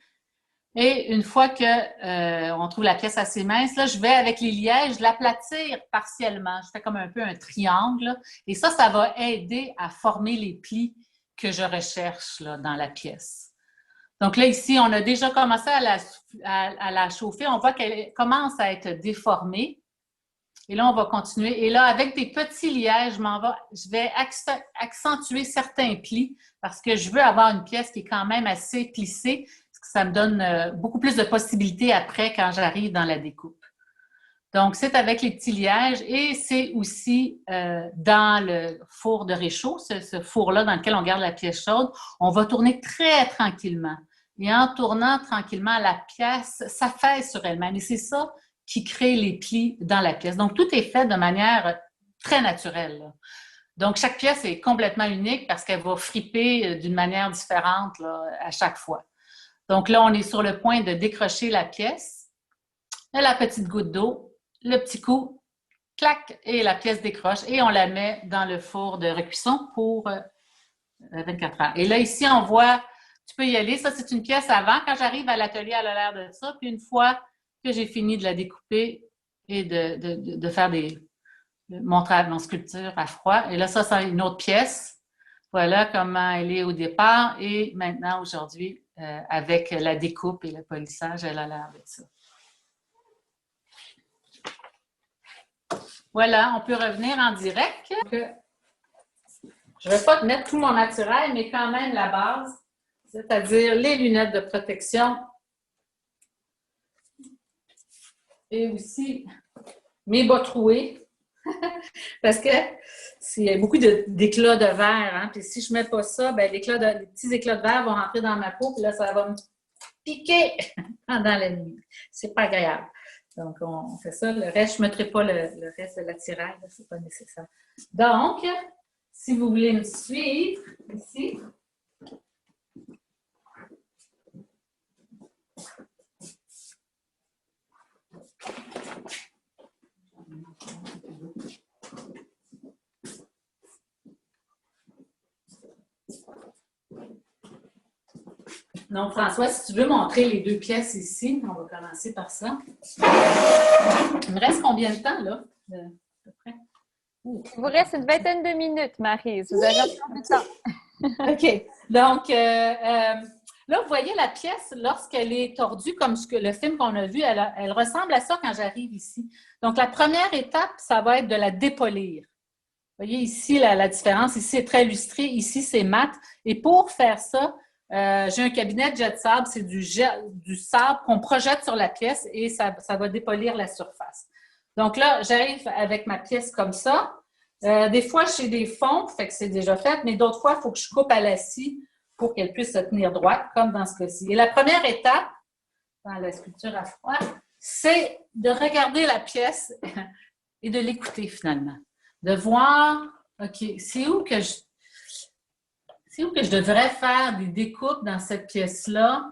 Speaker 2: Et une fois qu'on trouve la pièce assez mince, là, je vais, avec les lièges, l'aplatir partiellement. Je fais comme un peu un triangle. Là, et ça va aider à former les plis que je recherche là, dans la pièce. Donc là, ici, on a déjà commencé à la chauffer. On voit qu'elle commence à être déformée. Et là, on va continuer. Et là, avec des petits lièges, je vais accentuer certains plis parce que je veux avoir une pièce qui est quand même assez plissée, parce que ça me donne beaucoup plus de possibilités après quand j'arrive dans la découpe. Donc, c'est avec les petits lièges et c'est aussi dans le four de réchaud, ce four-là dans lequel on garde la pièce chaude. On va tourner très tranquillement. Et en tournant tranquillement, la pièce s'affaisse sur elle-même. Et c'est ça qui crée les plis dans la pièce. Donc, tout est fait de manière très naturelle, là. Donc, chaque pièce est complètement unique parce qu'elle va friper d'une manière différente là, à chaque fois. Donc là, on est sur le point de décrocher la pièce. Là, la petite goutte d'eau, le petit coup, clac, et la pièce décroche. Et on la met dans le four de recuisson pour 24 heures. Et là, ici, on voit, tu peux y aller. Ça, c'est une pièce avant. Quand j'arrive à l'atelier, elle a l'air de ça. Puis une fois que j'ai fini de la découper et de faire mon sculpture à froid. Et là, ça, c'est une autre pièce. Voilà comment elle est au départ. Et maintenant, aujourd'hui, avec la découpe et le polissage, elle a l'air de ça. Voilà, on peut revenir en direct. Je ne vais pas te mettre tout mon naturel, mais quand même la base, c'est-à-dire les lunettes de protection et aussi mes bas troués, parce que il y a beaucoup d'éclats de verre. Hein? Puis si je ne mets pas ça, ben, les petits éclats de verre vont rentrer dans ma peau, puis là, ça va me piquer pendant la nuit. C'est pas agréable. Donc, on fait ça. Le reste, je ne mettrai pas le reste de l'attirail, ce n'est pas nécessaire. Donc, si vous voulez me suivre ici. Donc, François, si tu veux montrer les deux pièces ici, on va commencer par ça. Il me reste combien de temps, là, à peu près?
Speaker 1: Il vous reste une vingtaine de minutes, Maryse. Vous avez encore du temps.
Speaker 2: OK. Donc, là, vous voyez la pièce, lorsqu'elle est tordue, comme le film qu'on a vu, elle ressemble à ça quand j'arrive ici. Donc, la première étape, ça va être de la dépolir. Vous voyez ici la différence. Ici, c'est très lustré. Ici, c'est mat. Et pour faire ça, j'ai un cabinet de jet de sable. C'est du sable qu'on projette sur la pièce et ça va dépolir la surface. Donc là, j'arrive avec ma pièce comme ça. Des fois, j'ai des fonds, fait que c'est déjà fait, mais d'autres fois, il faut que je coupe à la scie pour qu'elle puisse se tenir droite, comme dans ce cas-ci. Et la première étape, dans la sculpture à froid, c'est de regarder la pièce et de l'écouter finalement. De voir, OK, c'est où que je devrais faire des découpes dans cette pièce-là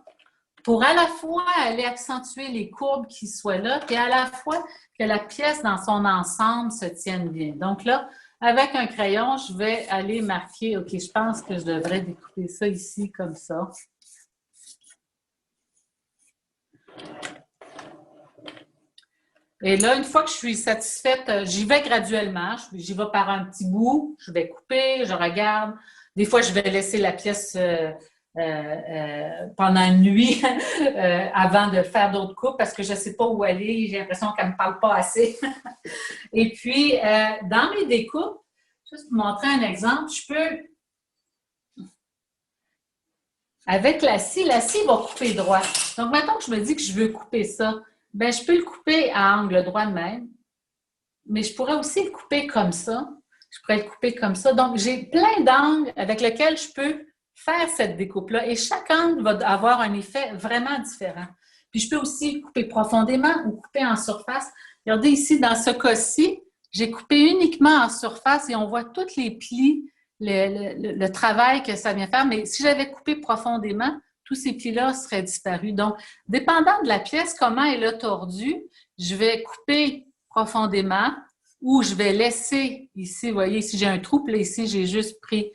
Speaker 2: pour à la fois aller accentuer les courbes qui soient là, et à la fois que la pièce dans son ensemble se tienne bien. Donc là, avec un crayon, je vais aller marquer, OK, je pense que je devrais découper ça ici comme ça. Et là, une fois que je suis satisfaite, j'y vais graduellement. J'y vais par un petit bout. Je vais couper, je regarde. Des fois, je vais laisser la pièce pendant une nuit avant de faire d'autres coupes parce que je ne sais pas où aller. J'ai l'impression qu'elle ne me parle pas assez. Et puis, dans mes découpes, juste pour montrer un exemple, je peux, avec la scie va couper droit. Donc, maintenant que je me dis que je veux couper ça, ben je peux le couper à angle droit de même, mais je pourrais aussi le couper comme ça. Je pourrais le couper comme ça. Donc, j'ai plein d'angles avec lesquels je peux faire cette découpe-là et chaque angle va avoir un effet vraiment différent. Puis, je peux aussi couper profondément ou couper en surface. Regardez ici, dans ce cas-ci, j'ai coupé uniquement en surface et on voit tous les plis, le travail que ça vient faire. Mais si j'avais coupé profondément, tous ces plis-là seraient disparus. Donc, dépendant de la pièce, comment elle est tordue, je vais couper profondément ou je vais laisser ici, vous voyez, ici j'ai un trou, puis là, ici j'ai juste pris,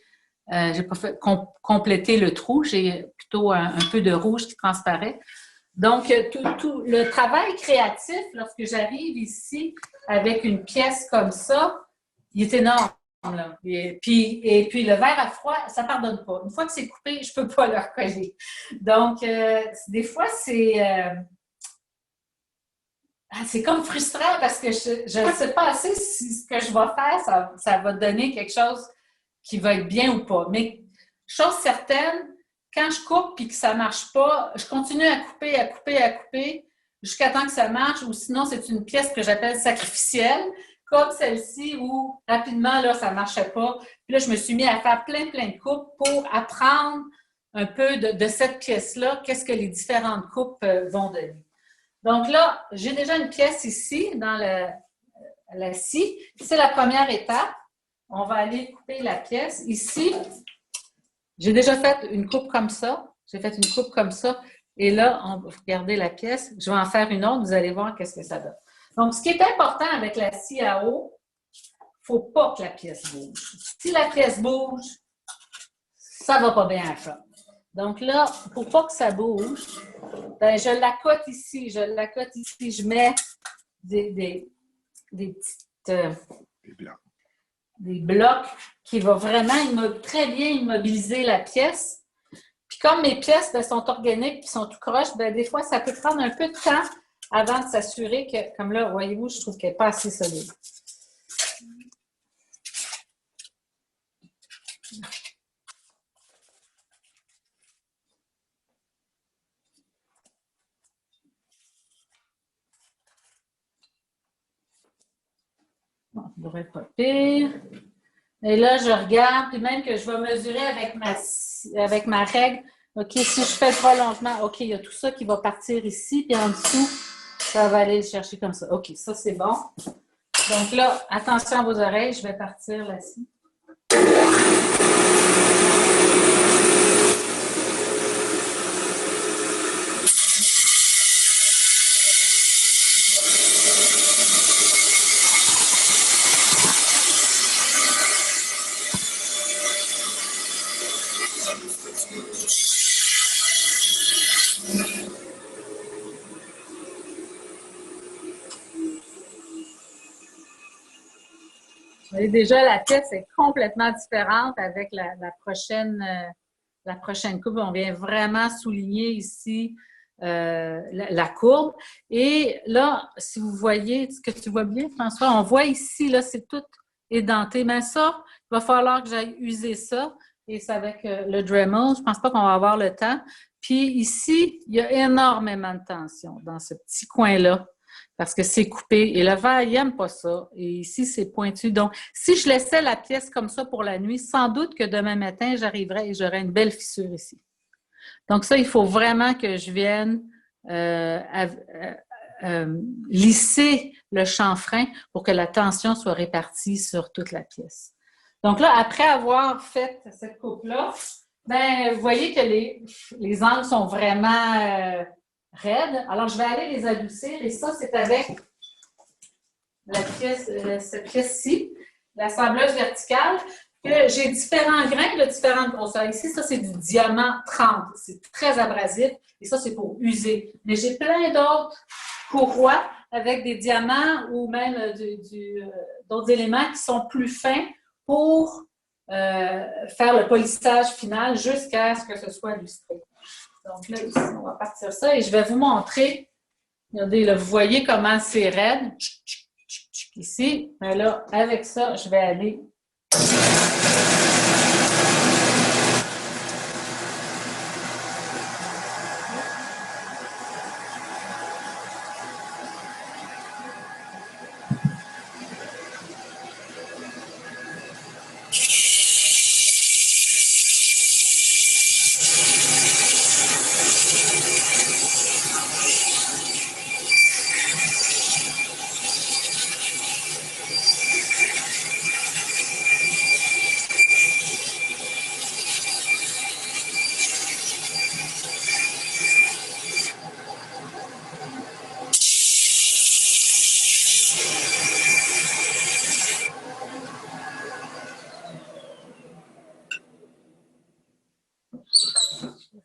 Speaker 2: j'ai pas fait compléter le trou, j'ai plutôt un peu de rouge qui transparaît. Donc, tout le travail créatif, lorsque j'arrive ici avec une pièce comme ça, il est énorme. Là. Et puis le verre à froid, ça ne pardonne pas. Une fois que c'est coupé, je ne peux pas le recoller. Donc, des fois, c'est comme frustrant parce que je ne sais pas assez si ce que je vais faire, ça va donner quelque chose qui va être bien ou pas. Mais chose certaine, quand je coupe et que ça ne marche pas, je continue à couper jusqu'à temps que ça marche ou sinon, c'est une pièce que j'appelle sacrificielle, comme celle-ci où rapidement, là, ça ne marchait pas. Puis là, je me suis mis à faire plein de coupes pour apprendre un peu de cette pièce-là, qu'est-ce que les différentes coupes vont donner. Donc là, j'ai déjà une pièce ici dans la scie. C'est la première étape. On va aller couper la pièce. Ici, j'ai déjà fait une coupe comme ça. J'ai fait une coupe comme ça. Et là, on va regarder la pièce. Je vais en faire une autre. Vous allez voir qu'est-ce que ça donne. Donc, ce qui est important avec la scie à eau, il ne faut pas que la pièce bouge. Si la pièce bouge, ça ne va pas bien à faire. Donc là, pour pas que ça bouge, ben, je l'accote ici. Je mets des blocs qui vont vraiment très bien immobiliser la pièce. Puis comme mes pièces ben, sont organiques et sont tout croches, ben, des fois, ça peut prendre un peu de temps avant de s'assurer que, comme là, voyez-vous, je trouve qu'elle n'est pas assez solide. Bon, ça devrait être pas pire. Et là, je regarde, puis même que je vais mesurer avec ma règle. OK, si je fais le prolongement, OK, il y a tout ça qui va partir ici, puis en dessous, ça va aller le chercher comme ça. OK, ça, c'est bon. Donc là, attention à vos oreilles, je vais partir là-ci. Et déjà, la pièce est complètement différente avec la prochaine coupe. On vient vraiment souligner ici la courbe. Et là, si vous voyez, est-ce que tu vois bien, François? On voit ici, là, c'est tout édenté. Mais ça, il va falloir que j'aille user ça. Et c'est avec le Dremel. Je ne pense pas qu'on va avoir le temps. Puis ici, il y a énormément de tension dans ce petit coin-là. Parce que c'est coupé. Et le verre, il n'aime pas ça. Et ici, c'est pointu. Donc, si je laissais la pièce comme ça pour la nuit, sans doute que demain matin, j'arriverais et j'aurais une belle fissure ici. Donc, ça, il faut vraiment que je vienne lisser le chanfrein pour que la tension soit répartie sur toute la pièce. Donc là, après avoir fait cette coupe-là, ben, vous voyez que les angles sont vraiment raides. Alors, je vais aller les adoucir et ça, c'est avec cette pièce-ci, l'assembleuse verticale, que j'ai différents grains de différentes grosseurs. Ici, ça, c'est du diamant 30. C'est très abrasif et ça, c'est pour user. Mais j'ai plein d'autres courroies avec des diamants ou même d'autres éléments qui sont plus fins pour faire le polissage final jusqu'à ce que ce soit lustré. Donc là, ici, on va partir ça et je vais vous montrer. Regardez, là, vous voyez comment c'est raide. Ici, mais là, avec ça, je vais aller.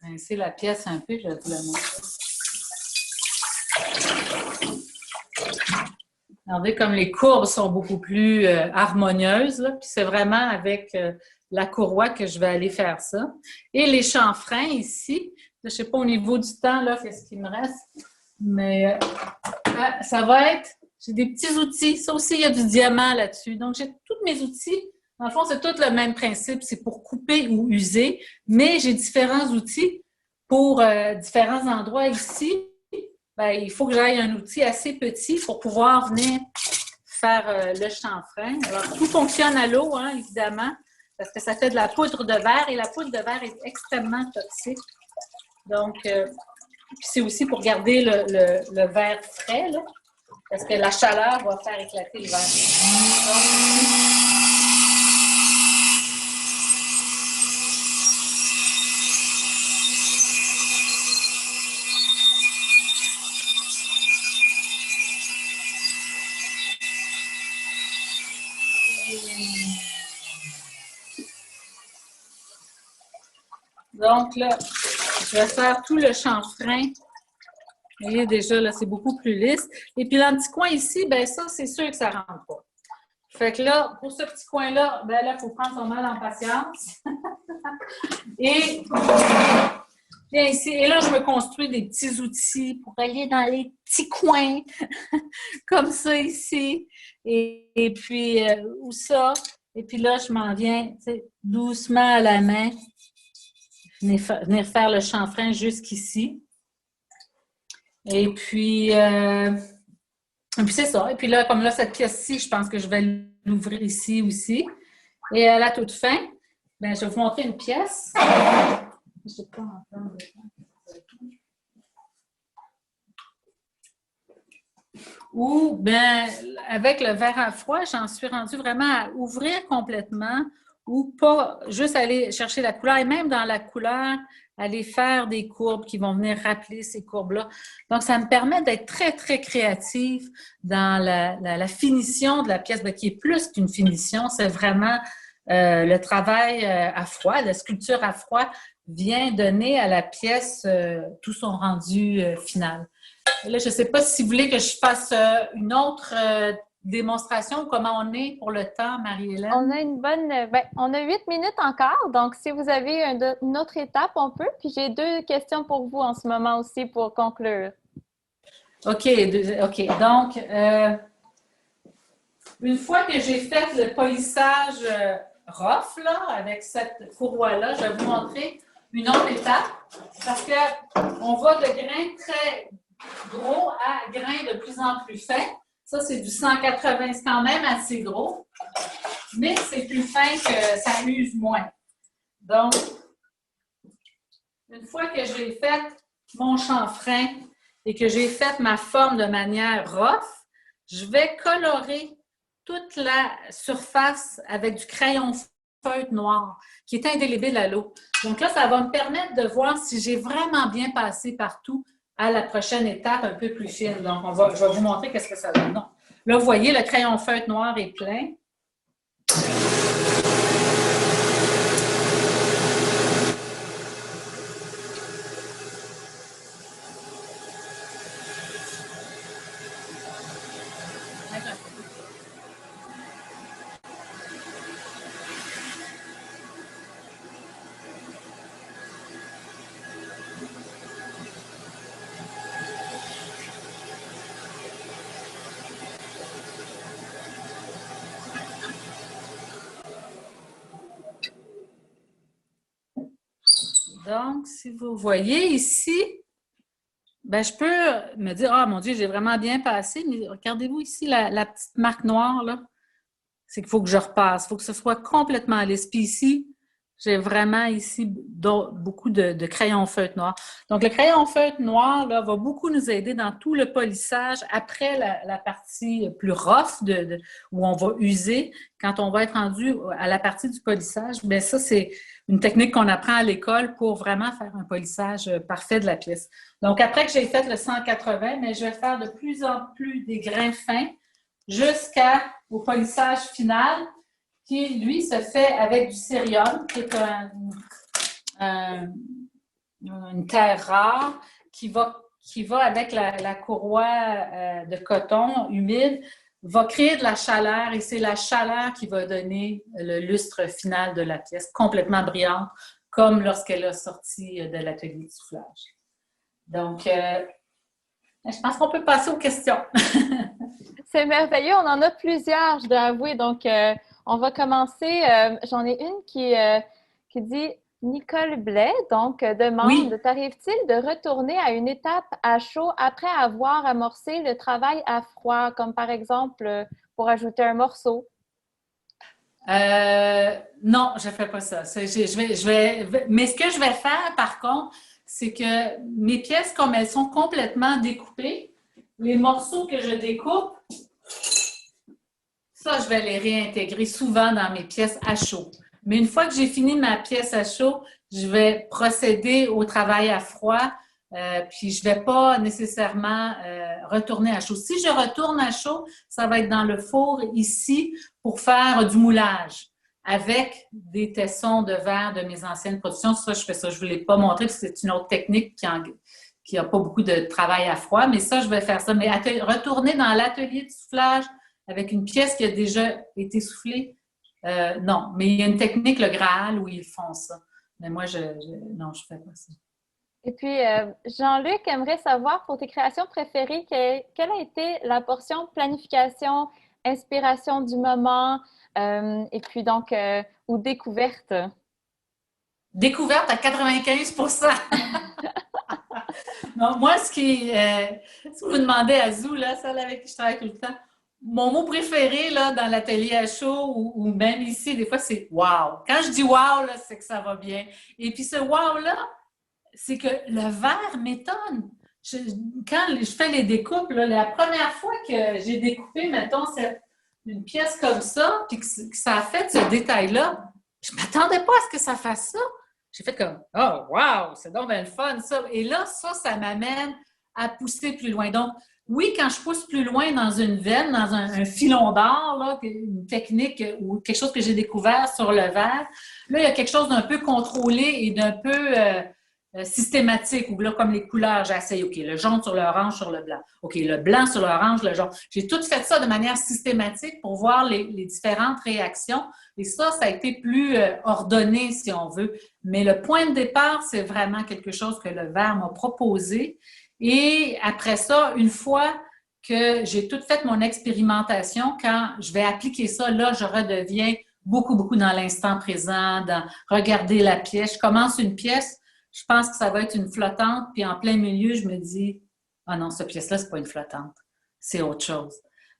Speaker 2: Rincer la pièce un peu, je vais vous la montrer. Regardez comme les courbes sont beaucoup plus harmonieuses, là. Puis c'est vraiment avec la courroie que je vais aller faire ça. Et les chanfreins ici, je ne sais pas au niveau du temps, là, qu'est-ce qu'il me reste, mais ça va être, j'ai des petits outils. Ça aussi, il y a du diamant là-dessus. Donc, j'ai tous mes outils. Dans le fond, c'est tout le même principe. C'est pour couper ou user, mais j'ai différents outils pour différents endroits ici. Bien, il faut que j'aille un outil assez petit pour pouvoir venir faire le chanfrein. Alors, tout fonctionne à l'eau, hein, évidemment, parce que ça fait de la poudre de verre et la poudre de verre est extrêmement toxique. Donc, c'est aussi pour garder le verre frais, là, parce que la chaleur va faire éclater le verre. Donc, donc là, je vais faire tout le chanfrein. Vous voyez déjà, là, c'est beaucoup plus lisse. Et puis, dans le petit coin ici, bien ça, c'est sûr que ça ne rentre pas. Fait que là, pour ce petit coin-là, ben là, il faut prendre son mal en patience. Et bien ici, et là, je me construis des petits outils pour aller dans les petits coins, comme ça ici. Et puis, où ça? Et puis là, je m'en viens doucement à la main, venir faire le chanfrein jusqu'ici. Et puis c'est ça. Et puis là, comme là, cette pièce-ci, je pense que je vais l'ouvrir ici aussi. Et à la toute fin, ben, je vais vous montrer une pièce. Je sais pas entendre. Où, ben, avec le verre à froid, j'en suis rendue vraiment à ouvrir complètement ou pas juste aller chercher la couleur et même dans la couleur, aller faire des courbes qui vont venir rappeler ces courbes-là. Donc, ça me permet d'être très, très créative dans la finition de la pièce, qui est plus qu'une finition, c'est vraiment le travail à froid, la sculpture à froid vient donner à la pièce tout son rendu final. Là, je ne sais pas si vous voulez que je fasse une autre démonstration, comment on est pour le temps, Marie-Hélène?
Speaker 1: On a une bonne... on a 8 minutes encore, donc si vous avez une autre étape, on peut. Puis j'ai 2 questions pour vous en ce moment aussi pour conclure.
Speaker 2: OK. Donc, une fois que j'ai fait le polissage rough, là, avec cette courroie-là, je vais vous montrer une autre étape parce qu'on va de grains très gros à grains de plus en plus fins. Ça, c'est du 180, c'est quand même assez gros, mais c'est plus fin que ça use moins. Donc, une fois que j'ai fait mon chanfrein et que j'ai fait ma forme de manière rough, je vais colorer toute la surface avec du crayon feutre noir qui est indélébile à l'eau. Donc là, ça va me permettre de voir si j'ai vraiment bien passé partout à la prochaine étape un peu plus fine. Donc, je vais vous montrer qu'est-ce que ça donne. Non. Là, vous voyez, le crayon feutre noir est plein. Donc, si vous voyez ici, ben, je peux me dire, ah mon Dieu, j'ai vraiment bien passé, mais regardez-vous ici la petite marque noire, là. C'est qu'il faut que je repasse, il faut que ce soit complètement lisse. Puis ici, j'ai vraiment ici beaucoup de crayon feutre noir. Donc, le crayon feutre noir là, va beaucoup nous aider dans tout le polissage après la partie plus rough où on va user. Quand on va être rendu à la partie du polissage, bien ça, c'est une technique qu'on apprend à l'école pour vraiment faire un polissage parfait de la pièce. Donc, après que j'ai fait le 180, mais je vais faire de plus en plus des grains fins jusqu'au polissage final qui, lui, se fait avec du cérium, qui est une terre rare qui va avec la courroie de coton humide, va créer de la chaleur et c'est la chaleur qui va donner le lustre final de la pièce, complètement brillante, comme lorsqu'elle a sorti de l'atelier de soufflage. Donc, je pense qu'on peut passer aux questions.
Speaker 1: C'est merveilleux, on en a plusieurs, je dois avouer. Donc, on va commencer. J'en ai une qui dit Nicole Blais, donc demande oui. T'arrive-t-il de retourner à une étape à chaud après avoir amorcé le travail à froid, comme par exemple pour ajouter un morceau?
Speaker 2: Non, je ne fais pas ça. Mais ce que je vais faire, par contre, c'est que mes pièces, comme elles sont complètement découpées, les morceaux que je découpe, ça, je vais les réintégrer souvent dans mes pièces à chaud. Mais une fois que j'ai fini ma pièce à chaud, je vais procéder au travail à froid, puis je ne vais pas nécessairement retourner à chaud. Si je retourne à chaud, ça va être dans le four ici pour faire du moulage avec des tessons de verre de mes anciennes productions. Ça, je fais ça. Je ne vous l'ai pas montré parce que c'est une autre technique qui n'a pas beaucoup de travail à froid, mais ça, je vais faire ça. Mais retourner dans l'atelier de soufflage avec une pièce qui a déjà été soufflée, non. Mais il y a une technique, le Graal, où ils font ça. Mais moi, non, je ne fais pas ça.
Speaker 1: Et puis, Jean-Luc aimerait savoir, pour tes créations préférées, quelle a été la portion planification, inspiration du moment, et puis donc, ou découverte?
Speaker 2: Découverte à 95%. Non, moi, si vous demandez à Zou, là, celle avec qui je travaille tout le temps, mon mot préféré là, dans l'atelier à chaud ou même ici, des fois, c'est « wow ». Quand je dis « wow », c'est que ça va bien. Et puis ce « wow » là, c'est que le verre m'étonne. Quand je fais les découpes, là, la première fois que j'ai découpé, mettons, une pièce comme ça, puis que ça a fait ce détail-là, je ne m'attendais pas à ce que ça fasse ça. J'ai fait comme « oh, wow, c'est donc bien le fun, ça ». Et là, ça m'amène à pousser plus loin. Donc, oui, quand je pousse plus loin dans une veine, dans un filon d'or, là, une technique ou quelque chose que j'ai découvert sur le verre, là, il y a quelque chose d'un peu contrôlé et d'un peu systématique, où là, comme les couleurs, j'essaye, OK, le jaune sur l'orange sur le blanc, OK, le blanc sur l'orange, le jaune. J'ai tout fait ça de manière systématique pour voir les différentes réactions. Et ça a été plus ordonné, si on veut. Mais le point de départ, c'est vraiment quelque chose que le verre m'a proposé. Et après ça, une fois que j'ai tout fait mon expérimentation, quand je vais appliquer ça, là, je redeviens beaucoup, beaucoup dans l'instant présent, dans regarder la pièce. Je commence une pièce, je pense que ça va être une flottante, puis en plein milieu, je me dis « Ah non, cette pièce-là, c'est pas une flottante, c'est autre chose. »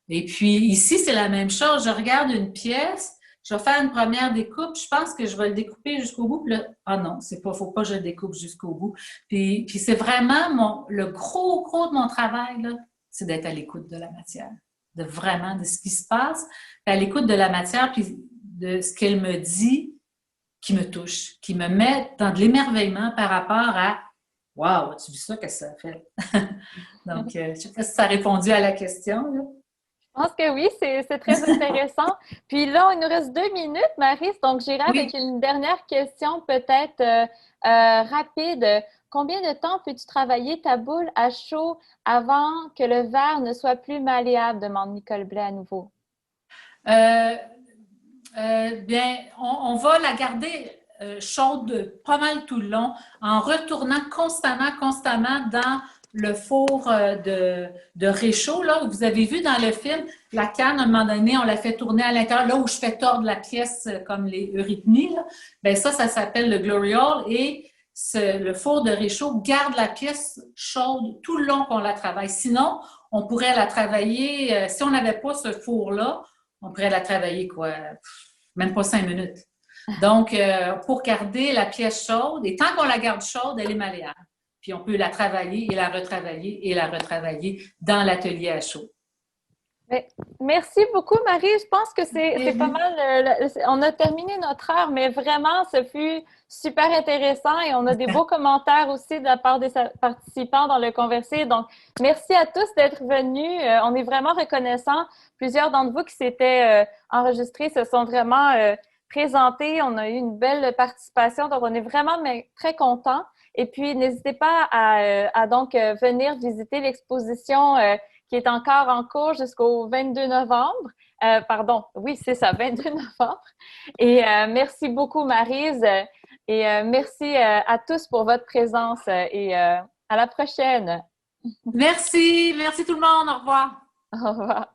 Speaker 2: Et puis ici, c'est la même chose. Je regarde une pièce, je vais faire une première découpe, je pense que je vais le découper jusqu'au bout, puis là, ah non, faut pas que je le découpe jusqu'au bout. Puis c'est vraiment le gros de mon travail, là, c'est d'être à l'écoute de la matière, de ce qui se passe, à l'écoute de la matière, puis de ce qu'elle me dit, qui me touche, qui me met dans de l'émerveillement par rapport à « Wow, as-tu vu ça, qu'est-ce que ça fait? » Donc, je ne sais pas si ça a répondu à la question, là.
Speaker 1: Je pense que oui, c'est très intéressant. Puis là, il nous reste 2 minutes, Maryse, donc j'irai avec une dernière question peut-être rapide. Combien de temps peux-tu travailler ta boule à chaud avant que le verre ne soit plus malléable, demande Nicole Blais à nouveau.
Speaker 2: Bien, on va la garder chaude pas mal tout le long en retournant constamment dans le four de réchaud, là, où vous avez vu dans le film, la canne, à un moment donné, on la fait tourner à l'intérieur, là où je fais tordre la pièce comme les eurythmies, là. Bien, ça s'appelle le Glory Hole. Et le four de réchaud garde la pièce chaude tout le long qu'on la travaille. Sinon, on pourrait la travailler, si on n'avait pas ce four-là, on pourrait la travailler même pas 5 minutes. Donc, pour garder la pièce chaude, et tant qu'on la garde chaude, elle est malléable. Puis on peut la travailler et la retravailler dans l'atelier à chaud.
Speaker 1: Merci beaucoup, Marie. Je pense que c'est pas mal. On a terminé notre heure, mais vraiment, ce fut super intéressant et on a des beaux commentaires aussi de la part des participants dans le conversé. Donc, merci à tous d'être venus. On est vraiment reconnaissants. Plusieurs d'entre vous qui s'étaient enregistrés se sont vraiment présentés. On a eu une belle participation, donc on est vraiment très contents. Et puis, n'hésitez pas à donc venir visiter l'exposition qui est encore en cours jusqu'au 22 novembre. Pardon, oui, c'est ça, 22 novembre. Et merci beaucoup, Maryse. Et merci à tous pour votre présence et à la prochaine.
Speaker 2: Merci tout le monde. Au revoir.
Speaker 1: Au revoir.